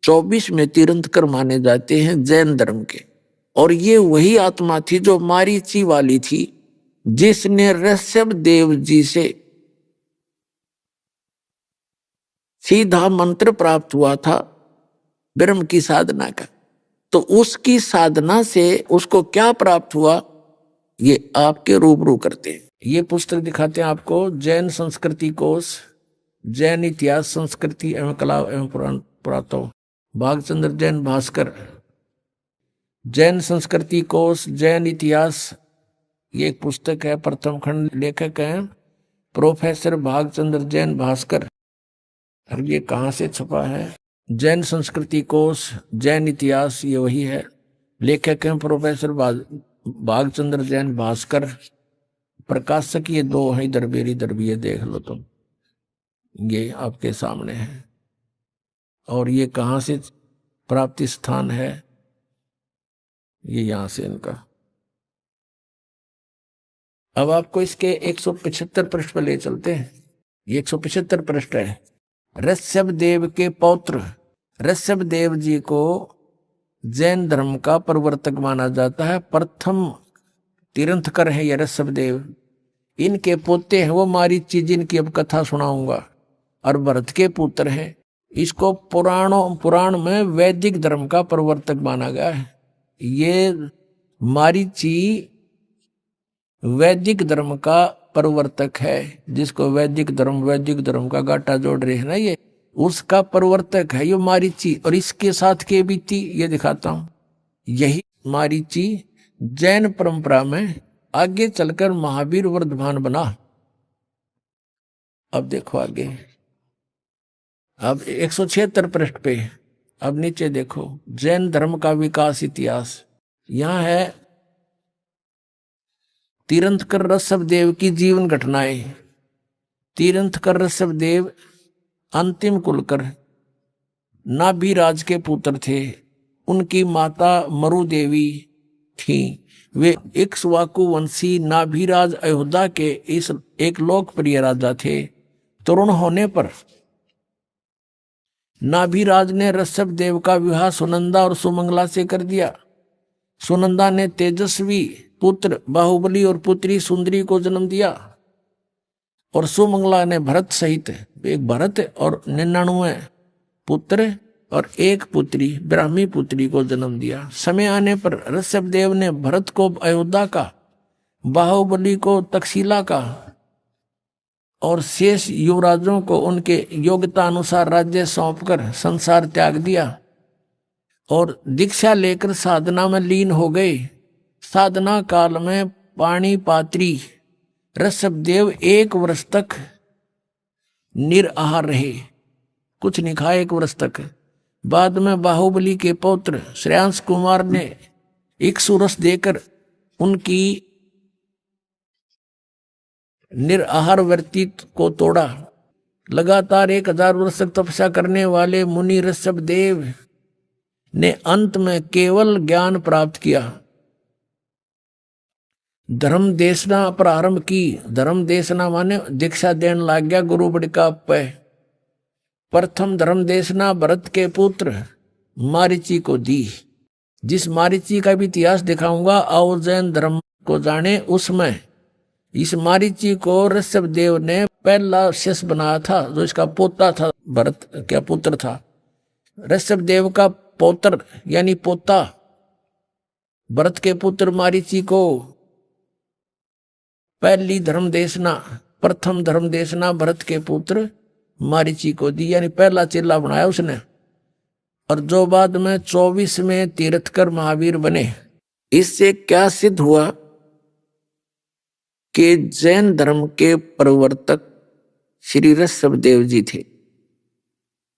24 में तीर्थंकर माने जाते हैं जैन धर्म के। और ये वही आत्मा थी जो मारीची वाली थी, जिसने ऋषभदेव जी से सीधा मंत्र प्राप्त हुआ था ब्रह्म की साधना का। तो उसकी साधना से उसको क्या प्राप्त हुआ, ये आपके रूबरू करते हैं। ये पुस्तक दिखाते हैं आपको, जैन संस्कृति कोश, जैन इतिहास संस्कृति एवं कला एवं पुरातत्व, भागचंद्र जैन भास्कर। जैन संस्कृति कोश, जैन इतिहास, ये एक पुस्तक है, प्रथम खंड, लेखक हैं प्रोफेसर भागचंद्र जैन भास्कर। और ये कहाँ से छपा है? जैन संस्कृति कोश, जैन इतिहास, ये वही है, लेखक हैं प्रोफेसर भागचंद्र जैन भास्कर। प्रकाशक ये 2 है, इधर भी है, देख लो तुम, ये आपके सामने है। और ये कहाँ से प्राप्ति स्थान है, ये यहां से इनका। अब आपको इसके 175 पृष्ठ पर ले चलते हैं। ये 175 पृष्ठ है। ऋषभदेव के पौत्र ऋषभदेव जी को जैन धर्म का प्रवर्तक माना जाता है। प्रथम तीर्थंकर है ये ऋषभदेव, इनके पोते हैं वो मारीची, जिनकी अब कथा सुनाऊंगा, और भरत के पुत्र हैं। इसको पुराण में वैदिक धर्म का प्रवर्तक माना गया है। ये मारीची वैदिक धर्म का प्रवर्तक है, जिसको वैदिक धर्म का गाटा जोड़ रहे हैं ना, ये उसका प्रवर्तक है ये मारीची। और इसके साथ के बीती ये दिखाता हूं। यही मारीची जैन परंपरा में आगे चलकर महावीर वर्धमान बना। अब देखो आगे, अब 176 पृष्ठ पे, अब नीचे देखो, जैन धर्म का विकास इतिहास। यहां है तीर्थंकर ऋषभदेव की जीवन घटनाएं। तीर्थंकर ऋषभदेव अंतिम कुलकर नाभिराज के पुत्र थे। उनकी माता मरु देवी थी। वे इक्ष्वाकु वंशी नाभिराज अयोध्या के इस एक लोकप्रिय राजा थे। तरुण होने पर नाभिराज ने ऋषभदेव का विवाह सुनंदा और सुमंगला से कर दिया। सुनंदा ने तेजस्वी पुत्र बाहुबली और पुत्री सुंदरी को जन्म दिया, और सुमंगला ने भरत सहित एक भरत और 99 पुत्र और एक पुत्री ब्राह्मी पुत्री को जन्म दिया। समय आने पर ऋषभदेव ने भरत को अयोध्या का, बाहुबली को तक्षशिला का और शेष युवराजों को उनके योग्यता अनुसार राज्य सौंपकर संसार त्याग दिया और दीक्षा लेकर साधना में लीन हो गए। साधना काल में पाणिपात्री ऋषभदेव 1 वर्ष तक निराहार रहे, कुछ नहीं खाए 1 वर्ष तक। बाद में बाहुबली के पौत्र श्रेयांश कुमार ने इक्ष्वाकु देकर उनकी निराहार व्रति को तोड़ा। लगातार 1000 वर्ष तक तपस्या करने वाले मुनि ऋषभदेव ने अंत में केवल ज्ञान प्राप्त किया। धर्म देशना प्रारंभ की। धर्म देशना माने दीक्षा देने लग गया गुरु बड़का पे। प्रथम धर्म देशना भरत के पुत्र मारीची को दी। जिस मारीची का भी इतिहास दिखाऊंगा, आओ जैन धर्म को जाने। उसमें इस मारीची को ऋषभदेव ने पहला शिष्य बनाया था, जो इसका पोता था, भरत क्या पुत्र था। ऋषभदेव का पौत्र यानी पोता भरत के पुत्र मारीची को पहली धर्म देशना, प्रथम धर्म देशना भरत के पुत्र मारीची को दी, यानी पहला चेला बनाया उसने। और जो बाद में 24 में तीर्थंकर महावीर बने। इससे क्या सिद्ध हुआ कि जैन धर्म के प्रवर्तक श्री ऋषभदेव जी थे।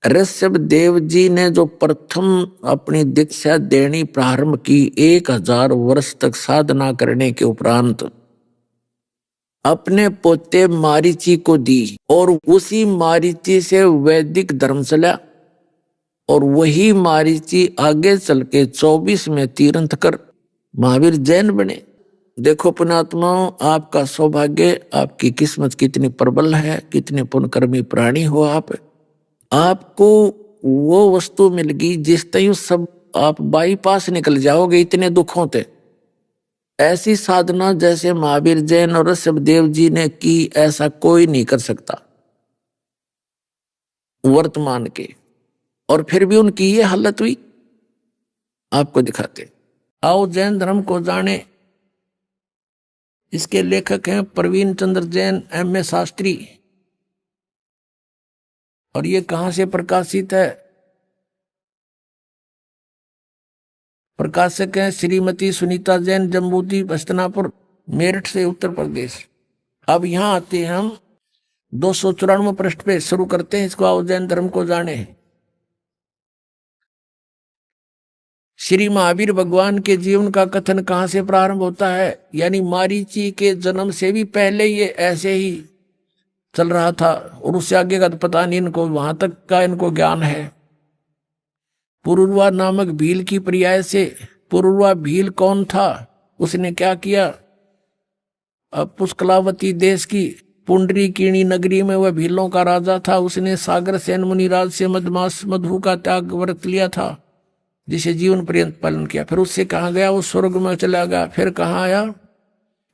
ऋषभदेव जी ने जो प्रथम अपनी दीक्षा देनी प्रारंभ की, 1000 वर्ष तक साधना करने के उपरांत अपने पोते मारीची को दी, और उसी मारीची से वैदिक धर्म चला। और वही मारीची आगे चल के 24 में तीर्थंकर महावीर जैन बने। देखो पुण्यात्माओं, आपका सौभाग्य, आपकी किस्मत कितनी प्रबल है, कितने पुण्यकर्मी प्राणी हो आप। आपको वो वस्तु मिल गई जिस तय सब आप बाईपास निकल जाओगे इतने दुखों से। ऐसी साधना जैसे महावीर जैन और ऋषभदेव जी ने की, ऐसा कोई नहीं कर सकता वर्तमान के। और फिर भी उनकी ये हालत हुई। आपको दिखाते, आओ जैन धर्म को जाने। इसके लेखक हैं प्रवीण चंद्र जैन, M.A. शास्त्री। और ये कहां से प्रकाशित है? प्रकाशक हैं श्रीमती सुनीता जैन, जम्बूद्वीप हस्तिनापुर, मेरठ से, उत्तर प्रदेश। अब यहां आते हैं हम 294 पृष्ठ पे शुरू करते हैं इसको, आओ जैन धर्म को जाने। श्री महावीर भगवान के जीवन का कथन कहां से प्रारंभ होता है? यानी मारीची के जन्म से भी पहले ये ऐसे ही चल रहा था, और उससे आगे का तो पता नहीं इनको, वहां तक का इनको ज्ञान है। पुरुरवा नामक भील की पर्याय से, पुरुरवा भील कौन था, उसने क्या किया? अब पुष्कलावती देश की पुंडरीकीणी नगरी में वह भीलों का राजा था। उसने सागर सेन मुनिराज से मधमास मधु का त्याग व्रत लिया था। जिसे जीवन पर्यंत पालन किया। फिर उससे कहाँ गया? वो स्वर्ग में चला गया। फिर कहाँ आया?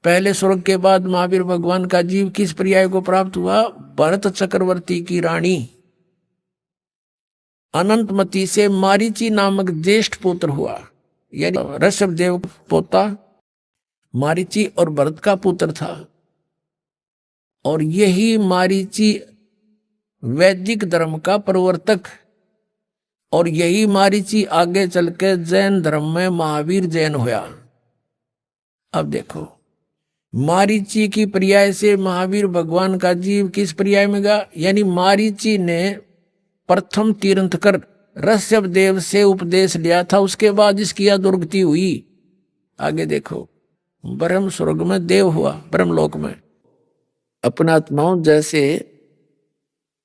पहले स्वर्ग के बाद महावीर भगवान का जीव किस पर्याय को प्राप्त हुआ? भरत चक्रवर्ती की रानी अनंतमती से मारीची नामक ज्येष्ठ पुत्र हुआ। यानी ऋषभदेव पोता मारीची और भरत का पुत्र था। और यही मारीची वैदिक धर्म का प्रवर्तक, और यही मारीची आगे चल के जैन धर्म में महावीर जैन हुआ। अब देखो, मारीची की पर्याय से महावीर भगवान का जीव किस पर्याय में गया? यानी मारीची ने प्रथम तीर्थंकर ऋषभदेव से उपदेश लिया था, उसके बाद इसकी दुर्गति हुई। आगे देखो, ब्रह्म स्वर्ग में देव हुआ, ब्रह्मलोक में। अपनात्माओं, जैसे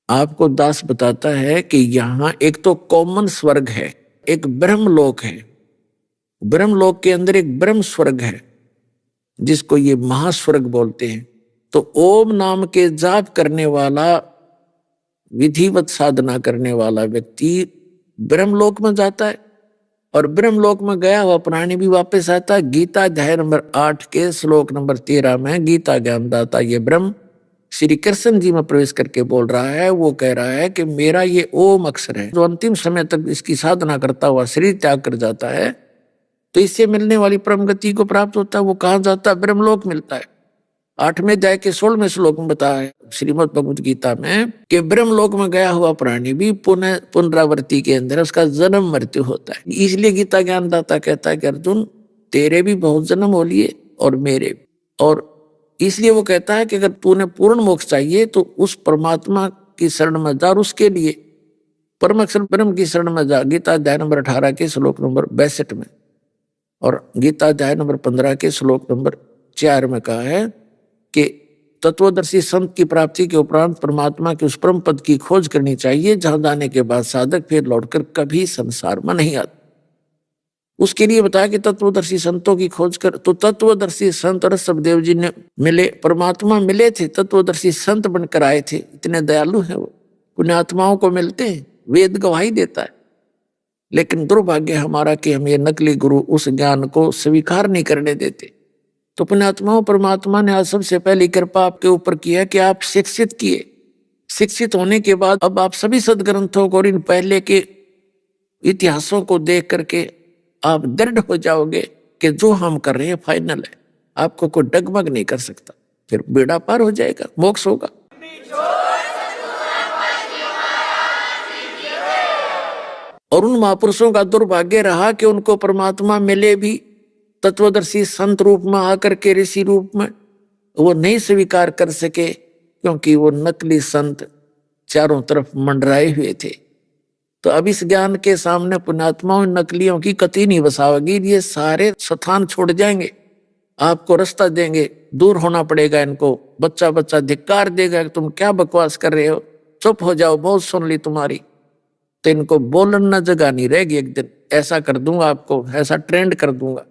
आपको दास बताता है कि यहां एक तो कॉमन स्वर्ग है, एक ब्रह्मलोक है। ब्रह्मलोक के अंदर एक ब्रह्म स्वर्ग है जिसको ये महास्वर्ग बोलते हैं। तो ओम नाम के जाप करने वाला, विधिवत साधना करने वाला व्यक्ति ब्रह्मलोक में जाता है, और ब्रह्मलोक में गया हुआ प्राणी भी वापस आता है। गीता अध्याय नंबर 8 के श्लोक नंबर 13 में गीता ज्ञानदाता ये ब्रह्म श्री कृष्ण जी में प्रवेश करके बोल रहा है। वो कह रहा है कि मेरा ये ओम अक्षर है, जो अंतिम समय तक इसकी साधना करता हुआ शरीर त्याग कर जाता है तो इससे मिलने वाली परम गति को प्राप्त होता है। वो कहाँ जाता है? ब्रह्मलोक मिलता है। 8वें अध्याय के 16वें श्लोक में बताया है श्रीमद् भगवद गीता में कि ब्रह्मलोक में गया हुआ प्राणी भी पुनरावृत्ति के अंदर उसका जन्म मृत्यु होता है। इसलिए गीता ज्ञानदाता कहता है कि अर्जुन, तेरे भी बहुत जन्म हो लिए और मेरे भी। और इसलिए वो कहता है कि अगर तूने पूर्ण मोक्ष चाहिए तो उस परमात्मा की शरण में जा, और उसके लिए परम अक्षर ब्रह्म की शरण में जा। गीता अध्याय नंबर 18 के श्लोक नंबर 62 में, और गीता अध्याय नंबर 15 के श्लोक नंबर 4 में कहा है कि तत्वदर्शी संत की प्राप्ति के उपरांत परमात्मा के उस परम पद की खोज करनी चाहिए जहां जाने के बाद साधक फिर लौटकर कभी संसार में नहीं आता। उसके लिए बताया कि तत्वदर्शी संतों की खोज कर। तो तत्वदर्शी संत ऋषभदेव जी ने मिले, परमात्मा मिले थे, तत्वदर्शी संत बनकर आए थे। इतने दयालु हैं वो, पुण्यात्माओं को मिलते हैं, वेद गवाही देता है। लेकिन दुर्भाग्य हमारा कि हम ये नकली गुरु उस ज्ञान को स्वीकार नहीं करने देते। तो पुण्यात्माओं, परमात्मा ने आज सबसे पहली कृपा आपके ऊपर किया कि आप शिक्षित किए। शिक्षित होने के बाद अब आप सभी सदग्रंथों को और इन पहले के इतिहासों को देख करके आप दृढ़ हो जाओगे कि जो हम कर रहे हैं फाइनल है, आपको कोई डगमग नहीं कर सकता। फिर बेड़ा पार हो जाएगा, मोक्ष होगा। और उन महापुरुषों का दुर्भाग्य रहा कि उनको परमात्मा मिले भी तत्वदर्शी संत रूप में आकर के, ऋषि रूप में, वो नहीं स्वीकार कर सके क्योंकि वो नकली संत चारों तरफ मंडराए हुए थे। तो अब इस ज्ञान के सामने पुण्यात्माओं नकलियों की कतई नहीं बसाओगी। ये सारे स्थान छोड़ जाएंगे, आपको रास्ता देंगे, दूर होना पड़ेगा इनको। बच्चा बच्चा धिक्कार देगा कि तुम क्या बकवास कर रहे हो, चुप हो जाओ, बहुत सुन ली तुम्हारी। तो इनको बोलना जगह नहीं रहेगी। एक दिन ऐसा कर दूंगा, आपको ऐसा ट्रेंड कर दूंगा।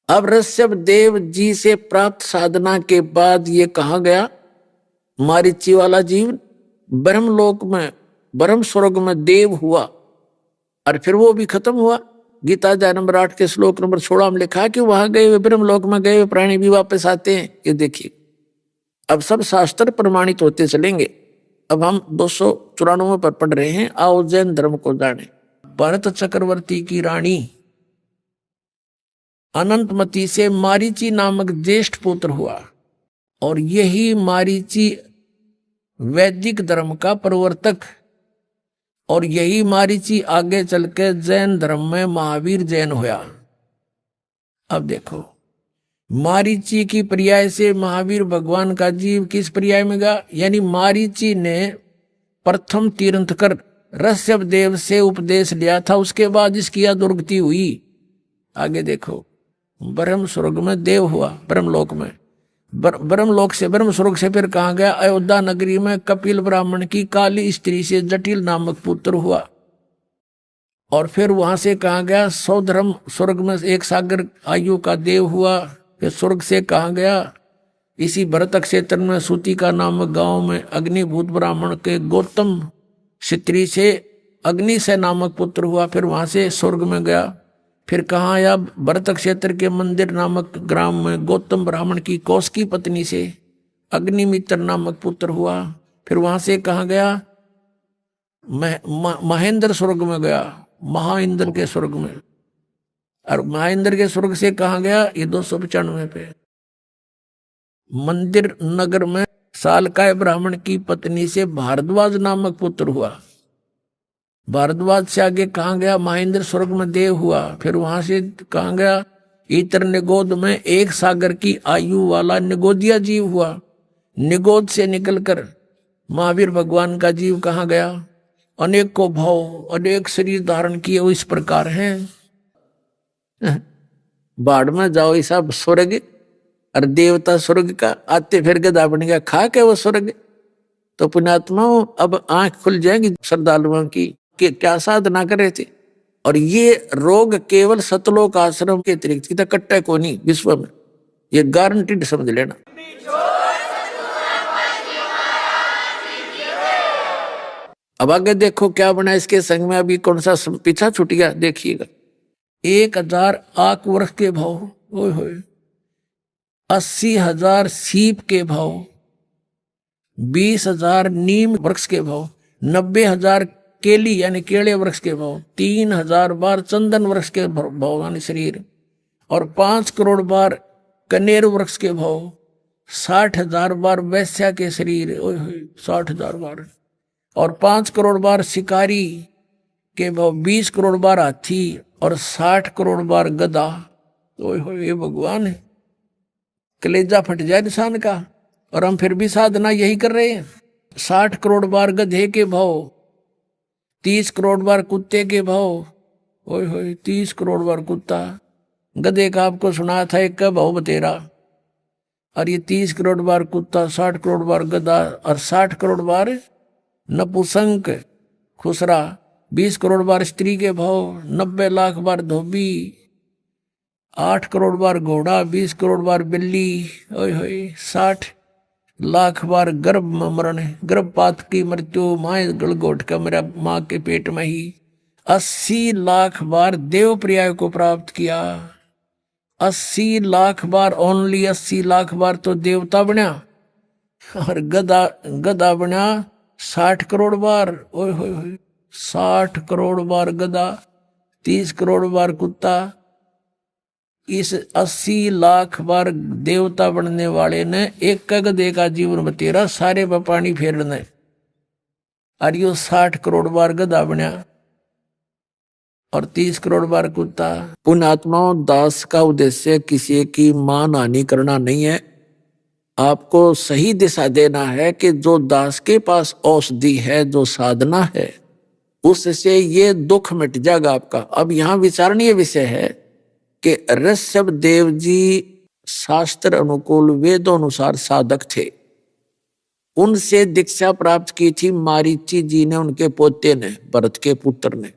अब ऋषभदेव जी से प्राप्त साधना के बाद ये कहा गया, मारीची वाला जीव ब्रह्मलोक में, ब्रह्म स्वर्ग में देव हुआ, और फिर वो भी खत्म हुआ। गीता अध्याय नंबर 8 के श्लोक नंबर 16 में लिखा कि वहां गए हुए ब्रह्मलोक में गए हुए प्राणी भी वापस आते हैं। ये देखिए, अब सब शास्त्र प्रमाणित होते चलेंगे। अब हम 294 पर पढ़ रहे हैं, आओ जैन धर्म को जाने। भरत चक्रवर्ती की रानी अनंतमती से मारीची नामक ज्येष्ठ पुत्र हुआ, और यही मारीची वैदिक धर्म का प्रवर्तक, और यही मारीची आगे चल के जैन धर्म में महावीर जैन हुआ। अब देखो, मारीची की पर्याय से महावीर भगवान का जीव किस पर्याय में गया? यानी मारीची ने प्रथम तीर्थंकर ऋषभदेव से उपदेश लिया था, उसके बाद इसकी दुर्गति हुई। आगे देखो, ब्रह्म स्वर्ग में देव हुआ, ब्रह्मलोक में। ब्रह्मलोक से, ब्रह्म स्वर्ग से फिर कहाँ गया? अयोध्या नगरी में कपिल ब्राह्मण की काली स्त्री से जटिल नामक पुत्र हुआ, और फिर वहां से कहाँ गया? सौधर्म स्वर्ग में एक सागर आयु का देव हुआ। फिर स्वर्ग से कहाँ गया? इसी भरत क्षेत्र में सूतिका नामक गांव में अग्निभूत ब्राह्मण के गौतम स्त्री से अग्नि से नामक पुत्र हुआ। फिर वहां से स्वर्ग में गया। फिर कहाँ आया? भरत क्षेत्र के मंदिर नामक ग्राम में गौतम ब्राह्मण की कौश की पत्नी से अग्निमित्र नामक पुत्र हुआ। फिर वहां से कहाँ गया? महेंद्र स्वर्ग में गया, महाइंद्र के स्वर्ग में। और महाइंद्र के स्वर्ग से कहाँ गया? ये 295 पे मंदिर नगर में सालकाय ब्राह्मण की पत्नी से भारद्वाज नामक पुत्र हुआ। भारद्वाज से आगे कहाँ गया? महेंद्र स्वर्ग में देव हुआ। फिर वहां से कहाँ गया? इतर निगोद में एक सागर की आयु वाला निगोदिया जीव हुआ। निगोद से निकलकर महावीर भगवान का जीव कहाँ गया? अनेक को भाव अनेक शरीर धारण किए वो इस प्रकार हैं। बाढ़ में जाओ ऐसा स्वर्ग और देवता स्वर्ग का आते फिर गदा बन गया खा के वो स्वर्ग। तो पुण्यात्माओं अब आंख खुल जाएगी श्रद्धालुओं की कि क्या साधना कर रहे थे। और ये रोग केवल सतलोक आश्रम के अतिरिक्त कितना कट्टा को नहीं विश्व में, ये गारंटीड समझ लेना। अब आगे देखो क्या बना इसके संग में। अभी कौन सा पीछा छूट गया देखिएगा। 1000 आक वर्ष के भाव, ओए होए 80,000 सीप के भाव, 20,000 नीम वृक्ष के भाव, 90,000 केली यानी केले वृक्ष के भाव, 3,000 बार चंदन वृक्ष के भाव यानी शरीर, और 5 करोड़ बार कनेर वृक्ष के भाव, 60,000 बार वैश्या के शरीर, ओए होए 60,000 बार, और 5 करोड़ बार शिकारी के भाव, 20 करोड़ बार हाथी और 60 करोड़ बार गधा। ओए होए ये भगवान है, कलेजा फट जाए इंसान का। और हम फिर भी साधना यही कर रहे हैं। 60 करोड़ बार गधे के भाव, 30 करोड़ बार कुत्ते के भाव, ओए होए 30 करोड़ बार कुत्ता। गधे का आपको सुना था एक का भाव बतेरा, और ये 30 करोड़ बार कुत्ता, 60 करोड़ बार गधा और 60 करोड़ बार नपुसंक खुसरा, 20 करोड़ बार स्त्री के भाव, 90 लाख बार धोबी, 8 करोड़ बार घोड़ा, 20 करोड़ बार बिल्ली, ओए होए 60 लाख बार गर्भ में मरण, गर्भपात की मृत्यु, माए गलगोट का मेरा माँ के पेट में ही, 80 लाख बार देव पर्याय को प्राप्त किया, 80 लाख बार, ओनली 80 लाख बार तो देवता बना, और गधा बना 60 करोड़ बार, ओए होए 60 करोड़ बार गधा, 30 करोड़ बार कुत्ता। इस 80 लाख बार देवता बनने वाले ने एक गधे का जीवन बतेरा सारे पर पानी फेरने, और यो 60 करोड़ बार गधा बना और 30 करोड़ बार कुत्ता। पुण्यात्माओं, दास का उद्देश्य किसी की मान हानि करना नहीं है, आपको सही दिशा देना है कि जो दास के पास औषधि है, जो साधना है, उससे ये दुख मिट जाएगा आपका। अब यहाँ विचारणीय विषय है कि ऋषभ देव जी शास्त्र अनुकूल वेदों अनुसार साधक थे। उनसे दीक्षा प्राप्त की थी मारीची जी ने, उनके पोते ने, भरत के पुत्र ने।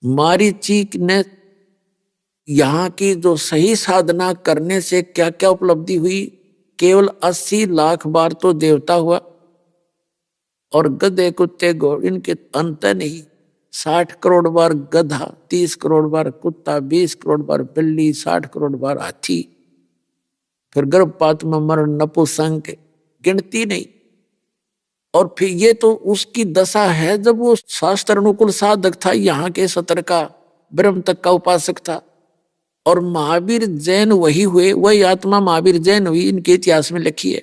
मारीची ने यहाँ की जो सही साधना करने से क्या क्या उपलब्धि हुई, केवल 80 लाख बार तो देवता हुआ, और गधे कुत्ते घोड़े इनके अंत नहीं। 60 करोड़ बार गधा, 30 करोड़ बार कुत्ता, 20 करोड़ बार बिल्ली, 60 करोड़ बार हाथी, फिर गर्भपात में मरण, नपुंसक, गिनती नहीं। और फिर ये तो उसकी दशा है जब वो शास्त्र अनुकूल साधक था, यहाँ के सतर का ब्रह्म तक का उपासक था। और महावीर जैन वही हुए, वही आत्मा महावीर जैन हुई, इनके इतिहास में लिखी है।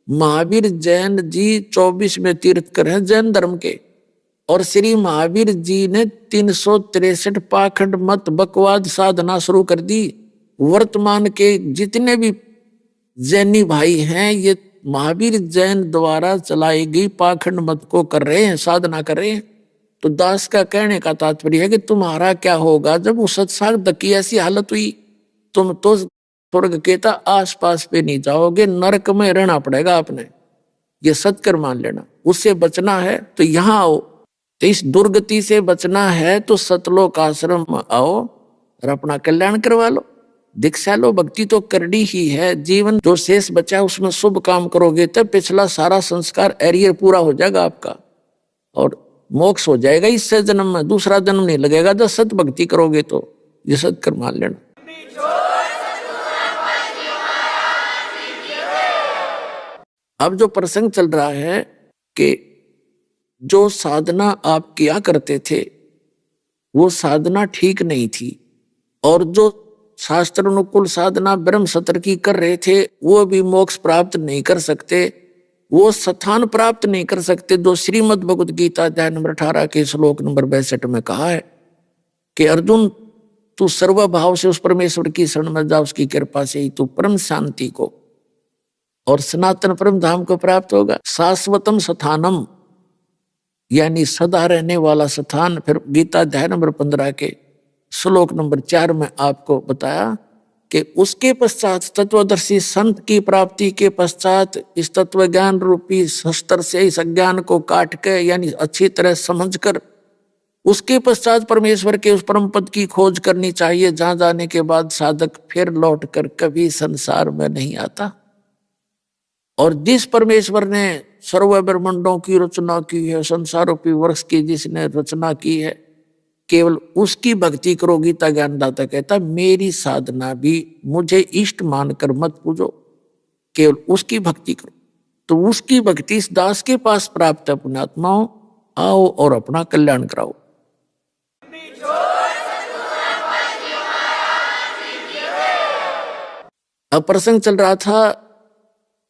महावीर जैन जी 24 में तीर्थकर हैं जैन धर्म के, और श्री महावीर जी ने 363 पाखंड मत बकवाद साधना शुरू कर दी। वर्तमान के जितने भी जैनी भाई हैं, ये महावीर जैन द्वारा चलाई गई पाखंड मत को कर रहे हैं, साधना कर रहे हैं। तो दास का कहने का तात्पर्य है कि तुम्हारा क्या होगा जब उस सत्संग की ऐसी हालत हुई, तुम तो स्वर्ग के आसपास पे नहीं जाओगे, नरक में रहना पड़ेगा आपने। ये सत्कर मान लेना। उससे बचना है तो यहाँ आओ, तो इस दुर्गति से बचना है तो सतलोक आश्रम आओ और अपना कल्याण करवा लो। दीक्षा लो, भक्ति तो करनी ही है। जीवन जो शेष बचा उसमें शुभ काम करोगे तब पिछला सारा संस्कार एरियर पूरा हो जाएगा आपका और मोक्ष हो जाएगा इससे जन्म में। दूसरा जन्म नहीं लगेगा जब सत भक्ति करोगे तो। ये सत्कर मान लेना। अब जो प्रसंग चल रहा है कि जो साधना आप किया करते थे वो साधना ठीक नहीं थी, और जो शास्त्र अनुकूल साधना ब्रह्म सत्र की कर रहे थे वो भी मोक्ष प्राप्त नहीं कर सकते, वो स्थान प्राप्त नहीं कर सकते। जो श्रीमद् भगवद गीता अध्याय नंबर 18 के श्लोक नंबर 62 में कहा है कि अर्जुन तू सर्वभाव से उस परमेश्वर की शरण में जा, उसकी कृपा से ही तू परम शांति को और सनातन परम धाम को प्राप्त होगा। शाश्वतम स्थानम यानी सदा रहने वाला स्थान। फिर गीता अध्याय नंबर 15 के श्लोक नंबर 4 में आपको बताया कि उसके पश्चात तत्वदर्शी संत की प्राप्ति के पश्चात इस तत्व ज्ञान रूपी शस्त्र से इस अज्ञान को काट के यानी अच्छी तरह समझकर उसके पश्चात परमेश्वर के उस परम पद की खोज करनी चाहिए, जहां जाने के बाद साधक फिर लौटकर कभी संसार में नहीं आता। और जिस परमेश्वर ने सर्व ब्रह्मांडों की रचना की है, संसार रूपी वृक्ष की जिसने रचना की है, केवल उसकी भक्ति करो। गीता ज्ञानदाता कहता मेरी साधना भी मुझे इष्ट मानकर मत पूजो, केवल उसकी भक्ति करो। तो उसकी भक्ति इस दास के पास प्राप्त है। पुण्यात्माओं आओ और अपना कल्याण कराओ। अब प्रसंग चल रहा था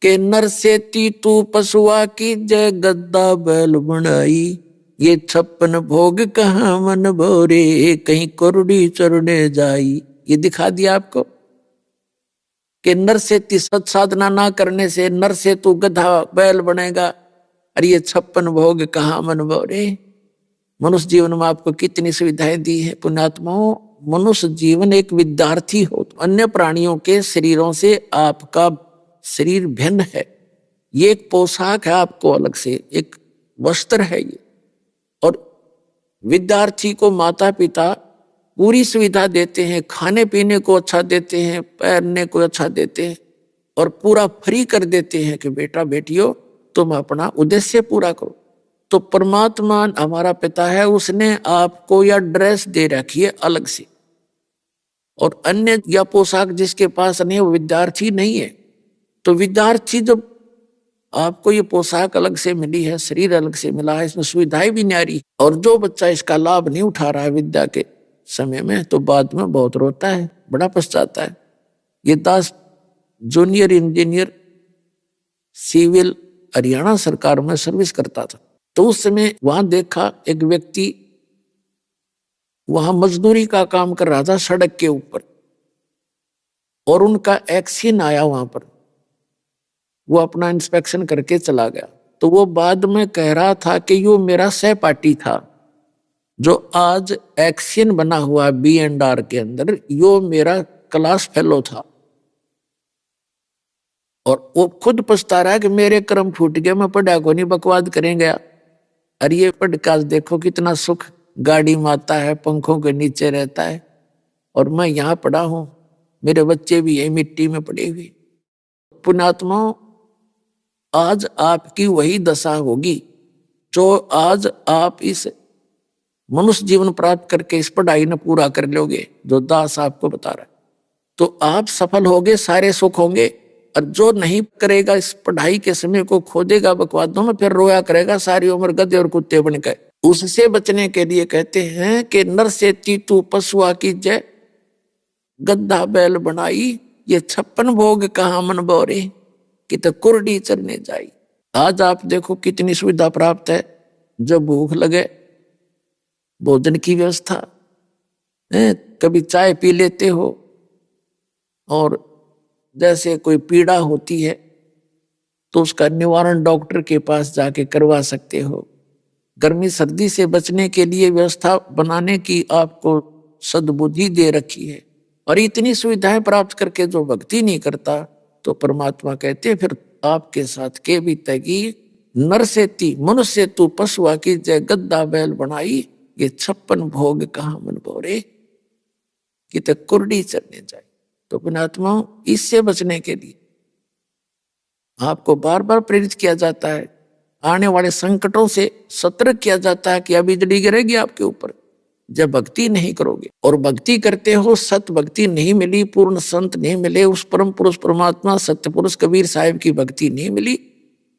कि नर से तू पशुआ की जय गद्दा बैल बनाई, ये 56 भोग कहाँ मन भोरे कहीं कुरडी चरने जाई। ये दिखा दिया आपको कि नर से सत साधना ना करने से नर से तू गधा बैल बनेगा, अरे ये 56 भोग कहाँ मन भोरे। मनुष्य जीवन में आपको कितनी सुविधाएं दी है पुण्यात्माओं। मनुष्य जीवन एक विद्यार्थी हो तो अन्य प्राणियों के शरीरों से आपका शरीर भिन्न है। ये एक पोशाक है आपको अलग से, एक वस्त्र है ये। और विद्यार्थी को माता पिता पूरी सुविधा देते हैं, खाने पीने को अच्छा देते हैं, पहनने को अच्छा देते हैं और पूरा फ्री कर देते हैं कि बेटा बेटियों तुम अपना उद्देश्य पूरा करो। तो परमात्मा हमारा पिता है, उसने आपको यह ड्रेस दे रखी है अलग से, और अन्य या पोशाक जिसके पास नहीं वो विद्यार्थी नहीं है। तो विद्यार्थी जब आपको ये पोशाक अलग से मिली है, शरीर अलग से मिला है, इसमें सुविधाएं भी न्यारी, और जो बच्चा इसका लाभ नहीं उठा रहा है विद्या के समय में तो बाद में बहुत रोता है, बड़ा पछताता है। ये दास जूनियर इंजीनियर सिविल हरियाणा सरकार में सर्विस करता था। तो उस समय वहां देखा एक व्यक्ति वहां मजदूरी का काम कर रहा था सड़क के ऊपर, और उनका एक्सीडेंट आया वहां पर। वो अपना इंस्पेक्शन करके चला गया। तो वो बाद में कह रहा था कि यो मेरा सहपाठी था जो आज एक्सीडेंट बना हुआ B&R के अंदर, यो मेरा क्लास फेलो था। और वो खुद पछता रहा है कि मेरे कर्म फूट गए, मैं पढ़ा को नहीं, बकवाद करेंगे। अरे ये पढ़काज देखो कितना सुख, गाड़ी में आता है, पंखों के नीचे रहता है, और मैं यहाँ पड़ा हूं, मेरे बच्चे भी यही मिट्टी में पड़े हुए। पुण्यात्माओं आज आपकी वही दशा होगी जो आज आप इस मनुष्य जीवन प्राप्त करके इस पढ़ाई ने पूरा कर लोगे जो दास आपको बता रहा है, तो आप सफल होगे, सारे सुख होंगे। और जो नहीं करेगा इस पढ़ाई के समय को खोदेगा बकवादों में, फिर रोया करेगा सारी उम्र गधे और कुत्ते बन गए। उससे बचने के लिए कहते हैं कि नर से तू पशुआ की जय गद्दा बैल बनाई, ये 56 भोग कहाँ मन बोरे कि तो कुरडी चरने जाई। आज आप देखो कितनी सुविधा प्राप्त है। जब भूख लगे भोजन की व्यवस्था है, कभी चाय पी लेते हो, और जैसे कोई पीड़ा होती है तो उसका निवारण डॉक्टर के पास जाके करवा सकते हो। गर्मी सर्दी से बचने के लिए व्यवस्था बनाने की आपको सद्बुद्धि दे रखी है। और इतनी सुविधाएं प्राप्त करके जो भक्ति नहीं करता तो परमात्मा कहते फिर आपके साथ के भी तगी नर से ती मनुष्य तू पशुआ की जय गद्दा बैल बनाई, ये 56 भोग कहाँ मन बोरे कि तो कुरडी चरने जाए। तो पुण्यात्माओं, इससे बचने के लिए आपको बार बार प्रेरित किया जाता है, आने वाले संकटों से सतर्क किया जाता है कि अभी बिजली गिरेगी आपके ऊपर जब भक्ति नहीं करोगे। और भक्ति करते हो, सत भक्ति नहीं मिली, पूर्ण संत नहीं मिले, उस परम पुरुष परमात्मा सत्य पुरुष कबीर साहिब की भक्ति नहीं मिली,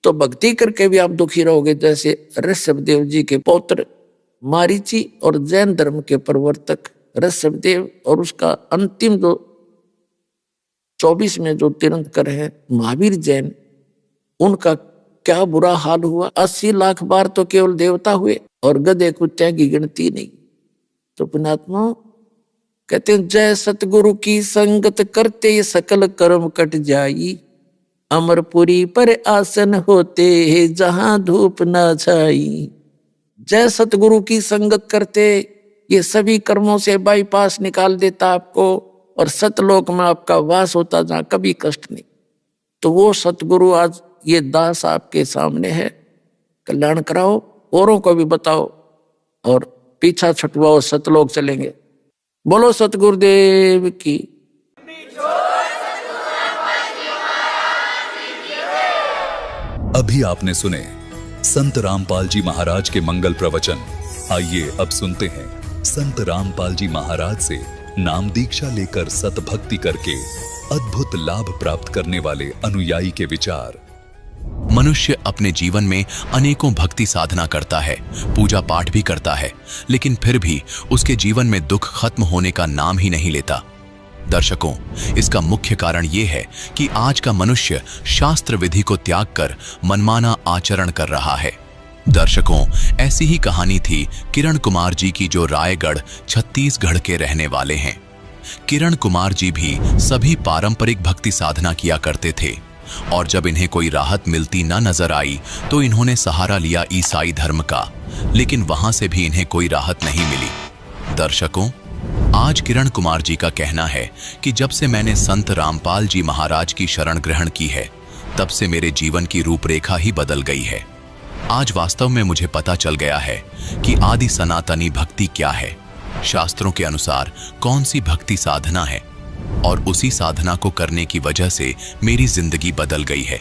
तो भक्ति करके भी आप दुखी रहोगे। जैसे ऋषभदेव जी के पौत्र मारीची और जैन धर्म के प्रवर्तक ऋषभदेव और उसका अंतिम जो 24 में जो तीर्थंकर है महावीर जैन, उनका क्या बुरा हाल हुआ। 80 लाख बार तो केवल देवता हुए और गधे कुत्ते की गिनती नहीं। तो पुण्यात्मा कहते हैं, जय सतगुरु की संगत करते सकल कर्म कट जाई, अमरपुरी पर आसन होते है जहां धूप न छाई। जय सतगुरु की संगत करते ये सभी कर्मों से बाईपास निकाल देता आपको, और सतलोक में आपका वास होता जहां कभी कष्ट नहीं। तो वो सतगुरु आज ये दास आपके सामने है, कल्याण कराओ, औरों को भी बताओ और पीछा छुटवाओ, सतलोक चलेंगे। बोलो सतगुरुदेव की। अभी आपने सुने संत रामपाल जी महाराज के मंगल प्रवचन। आइए अब सुनते हैं संत रामपाल जी महाराज से नाम दीक्षा लेकर सत भक्ति करके अद्भुत लाभ प्राप्त करने वाले अनुयायी के विचार। मनुष्य अपने जीवन में अनेकों भक्ति साधना करता है, पूजा पाठ भी करता है, लेकिन फिर भी उसके जीवन में दुख खत्म होने का नाम ही नहीं लेता। दर्शकों, इसका मुख्य कारण यह है कि आज का मनुष्य शास्त्र विधि को त्याग कर मनमाना आचरण कर रहा है। दर्शकों, ऐसी ही कहानी थी किरण कुमार जी की, जो रायगढ़ छत्तीसगढ़ के रहने वाले हैं। किरण कुमार जी भी सभी पारंपरिक भक्ति साधना किया करते थे, और जब इन्हें कोई राहत मिलती न नजर आई तो इन्होंने सहारा लिया ईसाई धर्म का, लेकिन वहां से भी इन्हें कोई राहत नहीं मिली। दर्शकों, आज किरण कुमार जी का कहना है कि जब से मैंने संत रामपाल जी महाराज की शरण ग्रहण की है, तब से मेरे जीवन की रूपरेखा ही बदल गई है। आज वास्तव में मुझे पता चल गया है कि आदि सनातनी भक्ति क्या है, शास्त्रों के अनुसार कौन सी भक्ति साधना है, और उसी साधना को करने की वजह से मेरी जिंदगी बदल गई है।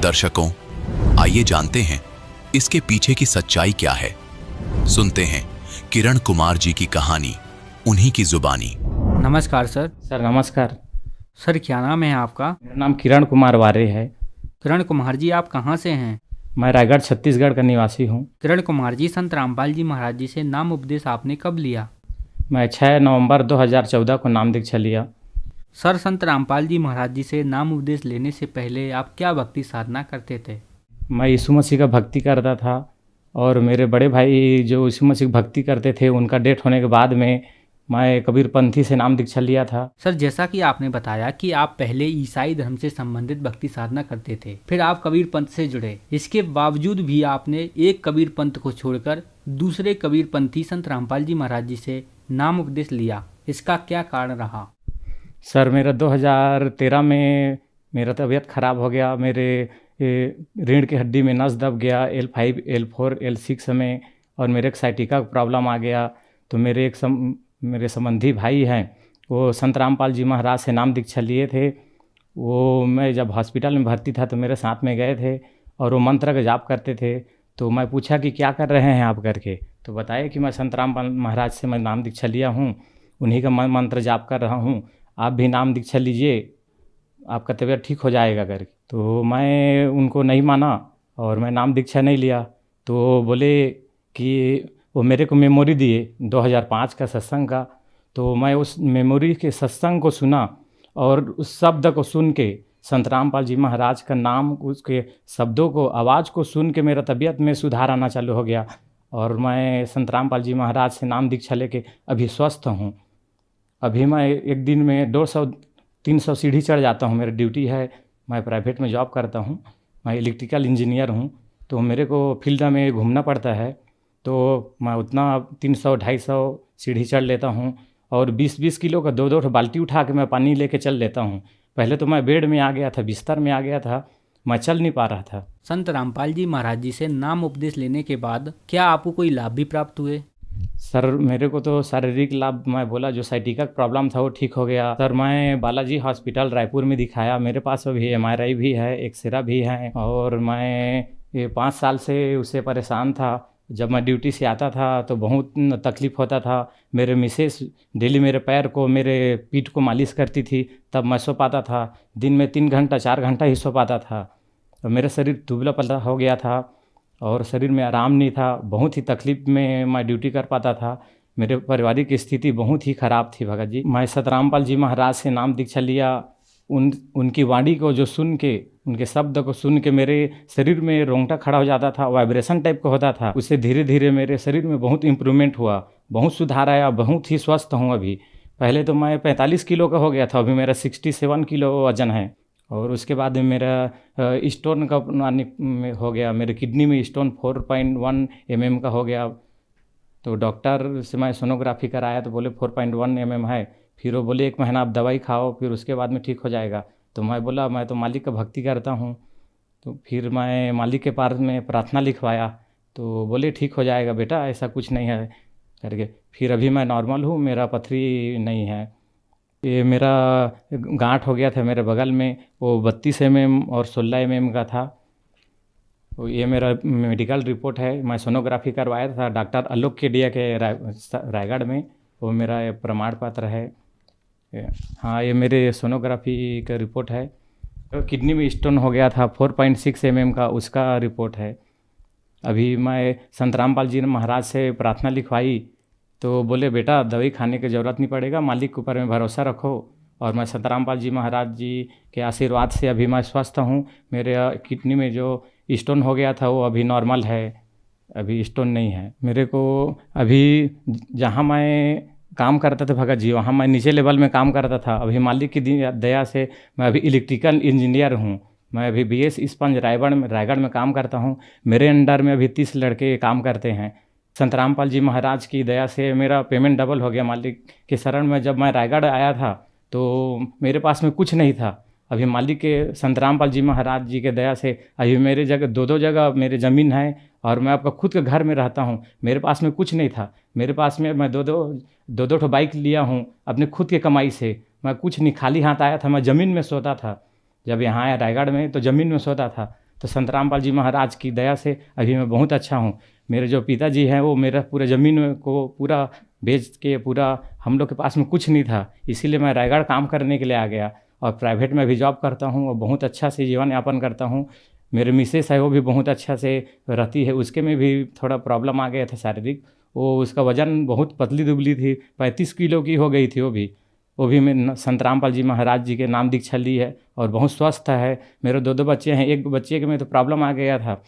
दर्शकों, आइए जानते हैं इसके पीछे की सच्चाई क्या है। सुनते हैं किरण कुमार जी की कहानी, उन्हीं की जुबानी। नमस्कार सर। सर नमस्कार। सर क्या नाम है आपका? मेरा नाम किरण कुमार वारे है। किरण कुमार जी, आप कहाँ से हैं? मैं रायगढ़ छत्तीसगढ़ का निवासी हूँ। किरण कुमार जी, संत रामपाल जी महाराज जी से नाम उपदेश आपने कब लिया? मैं 6 नवंबर 2014 को नाम दीक्षा लिया। सर, संत रामपाल जी महाराज जी से नाम उपदेश लेने से पहले आप क्या भक्ति साधना करते थे? मैं यीशु मसीह का भक्ति करता था, और मेरे बड़े भाई जो यीशु मसीह की भक्ति करते थे, उनका डेथ होने के बाद में मैं कबीरपंथी से नाम दीक्षा लिया था। सर, जैसा कि आपने बताया कि आप पहले ईसाई धर्म से संबंधित भक्ति साधना करते थे, फिर आप कबीर पंथ से जुड़े। इसके बावजूद भी आपने एक कबीर पंथ को छोड़कर दूसरे कबीरपंथी संत रामपाल जी महाराज जी से नाम उपदेश लिया। इसका क्या कारण रहा? सर, मेरा 2013 में मेरा तबीयत ख़राब हो गया। मेरे रीढ़ की हड्डी में नस दब गया, L5, L4, L6 में, और मेरे एक साइटिका का प्रॉब्लम आ गया। तो मेरे संबंधी भाई हैं, वो संत रामपाल जी महाराज से नाम दीक्षा लिए थे। वो मैं जब हॉस्पिटल में भर्ती था तो मेरे साथ में गए थे, और वो मंत्र का जाप करते थे। तो मैं पूछा कि क्या कर रहे हैं आप करके, तो बताया कि मैं संत रामपाल महाराज से मैं नाम दीक्षा लिया हूँ, उन्हीं का मंत्र जाप कर रहा हूँ, आप भी नाम दीक्षा लीजिए, आपका तबीयत ठीक हो जाएगा करके। तो मैं उनको नहीं माना और मैं नाम दीक्षा नहीं लिया। तो बोले कि वो मेरे को मेमोरी दिए 2005 का सत्संग का। तो मैं उस मेमोरी के सत्संग को सुना, और उस शब्द को सुन के, संत रामपाल जी महाराज का नाम, उसके शब्दों को, आवाज़ को सुन के मेरा तबीयत में सुधार आना चालू हो गया, और मैं संत रामपाल जी महाराज से नाम दीक्षा लेके अभी स्वस्थ हूँ। अभी मैं एक दिन में 200-300 सीढ़ी चढ़ जाता हूँ। मेरी ड्यूटी है, मैं प्राइवेट में जॉब करता हूँ, मैं इलेक्ट्रिकल इंजीनियर हूँ। तो मेरे को फील्ड में घूमना पड़ता है, तो मैं उतना 300-250 सीढ़ी चढ़ लेता हूँ, और 20-20 किलो का 2-2 बाल्टी उठा के मैं पानी लेके चल लेता हूँ। पहले तो मैं बेड में आ गया था, बिस्तर में आ गया था, मैं चल नहीं पा रहा था। संत रामपाल जी महाराज जी से नाम उपदेश लेने के बाद क्या आपको कोई लाभ भी प्राप्त हुए? सर मेरे को तो शारीरिक लाभ मैं बोला, जो साइटिका प्रॉब्लम था वो ठीक हो गया। सर मैं बालाजी हॉस्पिटल रायपुर में दिखाया, मेरे पास अभी MRI भी है, एक्सरे भी है, और मैं ये 5 साल से उससे परेशान था। जब मैं ड्यूटी से आता था तो बहुत तकलीफ़ होता था। मेरे मिसेस डेली मेरे पैर को, मेरे पीठ को मालिश करती थी, तब मैं सो पाता था। दिन में 3 घंटा 4 घंटा ही सो पाता था। तो मेरा शरीर दुबला पतला हो गया था और शरीर में आराम नहीं था। बहुत ही तकलीफ में मैं ड्यूटी कर पाता था। मेरे पारिवारिक स्थिति बहुत ही ख़राब थी भगत जी। मैं सतरामपाल जी महाराज से नाम दीक्षा लिया। उनकी वाणी को जो सुन के, उनके शब्द को सुन के मेरे शरीर में रोंगटा खड़ा हो जाता था, वाइब्रेशन टाइप का होता था। उससे धीरे धीरे मेरे शरीर में बहुत इम्प्रूवमेंट हुआ, बहुत सुधार आया, बहुत ही स्वस्थ हूँ अभी। पहले तो मैं 45 किलो का हो गया था, अभी मेरा 67 किलो वजन है। और उसके बाद में मेरा स्टोन का हो गया, मेरे किडनी में स्टोन 4.1 mm का हो गया। तो डॉक्टर से मैं सोनोग्राफी कराया तो बोले 4.1 mm है। फिर वो बोले 1 महीना आप दवाई खाओ, फिर उसके बाद में ठीक हो जाएगा। तो मैं बोला मैं तो मालिक का भक्ति करता हूँ। तो फिर मैं मालिक के पास में प्रार्थना लिखवाया तो बोले ठीक हो जाएगा बेटा, ऐसा कुछ नहीं है करके। फिर अभी मैं नॉर्मल हूँ, मेरा पथरी नहीं है। ये मेरा गांठ हो गया था मेरे बगल में, वो 32 mm और 16 mm का था। तो ये मेरा मेडिकल रिपोर्ट है। मैं सोनोग्राफी करवाया था डॉक्टर आलोक केडिया के रायगढ़ में, वो मेरा प्रमाण पत्र है। हाँ, ये मेरे सोनोग्राफी का रिपोर्ट है। तो किडनी में स्टोन हो गया था 4.6 mm का, उसका रिपोर्ट है। अभी मैं संत रामपाल जी महाराज से प्रार्थना लिखवाई तो बोले बेटा दवाई खाने की ज़रूरत नहीं पड़ेगा, मालिक के ऊपर में भरोसा रखो। और मैं संत रामपाल जी महाराज जी के आशीर्वाद से अभी मैं स्वस्थ हूँ। मेरे किडनी में जो स्टोन हो गया था वो अभी नॉर्मल है, अभी स्टोन नहीं है। मेरे को अभी जहाँ मैं काम करता था भगत जी, वहाँ मैं नीचे लेवल में काम करता था। अभी मालिक की दया से मैं अभी इलेक्ट्रिकल इंजीनियर हूँ। मैं अभी BS स्पंज रायगढ़ में काम करता हूँ। मेरे अंडर में अभी 30 लड़के काम करते हैं। संत रामपाल जी महाराज की दया से मेरा पेमेंट डबल हो गया मालिक के शरण में। जब मैं रायगढ़ आया था तो मेरे पास में कुछ नहीं था। अभी मालिक के संत रामपाल जी महाराज जी के दया से अभी मेरे जगह 2 जगह मेरे ज़मीन है और मैं आपका खुद के घर में रहता हूँ। मेरे पास में कुछ नहीं था। मेरे पास में मैं दो बाइक लिया हूँ अपने खुद के कमाई से। मैं कुछ नहीं, खाली हाथ आया था। मैं ज़मीन में सोता था। जब यहाँ आया रायगढ़ में तो ज़मीन में सोता था। तो संत रामपाल जी महाराज की दया से अभी मैं बहुत अच्छा हूँ। मेरे जो पिताजी हैं वो मेरा पूरा ज़मीन को पूरा बेच के, पूरा हम लोग के पास में कुछ नहीं था, इसीलिए मैं रायगढ़ काम करने के लिए आ गया। और प्राइवेट में भी जॉब करता हूँ और बहुत अच्छा से जीवन यापन करता हूँ। मेरे मिसेस है वो भी बहुत अच्छा से रहती है। उसके में भी थोड़ा प्रॉब्लम आ गया था शारीरिक, वो उसका वज़न बहुत पतली दुबली थी, 35 किलो की हो गई थी। वो भी मैं संत रामपाल जी महाराज जी के नाम दीक्षा ली है और बहुत स्वस्थ है। मेरे 2 बच्चे हैं। एक बच्चे के में तो प्रॉब्लम आ गया था,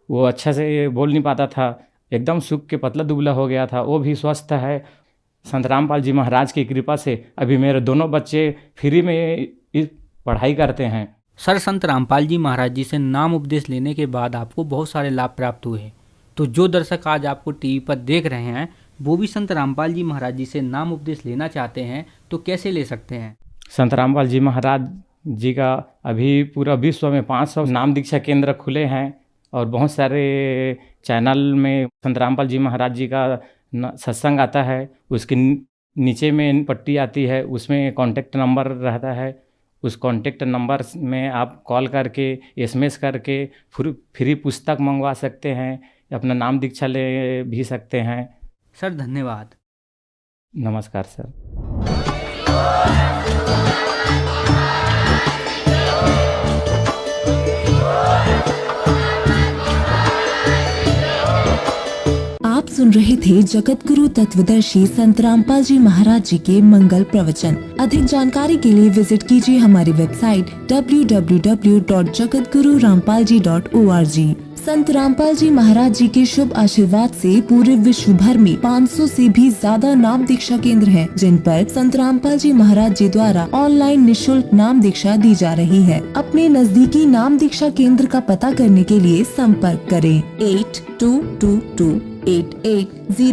वो अच्छा से बोल नहीं पाता था, एकदम सूख के पतला दुबला हो गया था। वो भी स्वस्थ है। संत रामपाल जी महाराज की कृपा से अभी मेरे 2 बच्चे फ्री में पढ़ाई करते हैं। सर, संत रामपाल जी महाराज जी से नाम उपदेश लेने के बाद आपको बहुत सारे लाभ प्राप्त हुए। तो जो दर्शक आज आपको टीवी पर देख रहे हैं वो भी संत रामपाल जी महाराज जी से नाम उपदेश लेना चाहते हैं तो कैसे ले सकते हैं? संत रामपाल जी महाराज जी का अभी पूरा विश्व में 500 नाम दीक्षा केंद्र खुले हैं और बहुत सारे चैनल में संत रामपाल जी महाराज जी का सत्संग आता है। उसके नीचे में पट्टी आती है, उसमें कॉन्टेक्ट नंबर रहता है। उस कॉन्टेक्ट नंबर में आप कॉल करके, SMS करके फ्री पुस्तक मंगवा सकते हैं, अपना नाम दीक्षा ले भी सकते हैं। सर धन्यवाद। नमस्कार सर। आप सुन रहे थे जगत गुरु तत्वदर्शी संत रामपाल जी महाराज जी के मंगल प्रवचन। अधिक जानकारी के लिए विजिट कीजिए हमारी वेबसाइट www.jagatgururampalji.org। संत रामपाल जी महाराज जी के शुभ आशीर्वाद से पूरे विश्व भर में 500 से भी ज्यादा नाम दीक्षा केंद्र हैं, जिन पर संत रामपाल जी महाराज जी द्वारा ऑनलाइन निशुल्क नाम दीक्षा दी जा रही है। अपने नजदीकी नाम दीक्षा केंद्र का पता करने के लिए संपर्क करें 82228880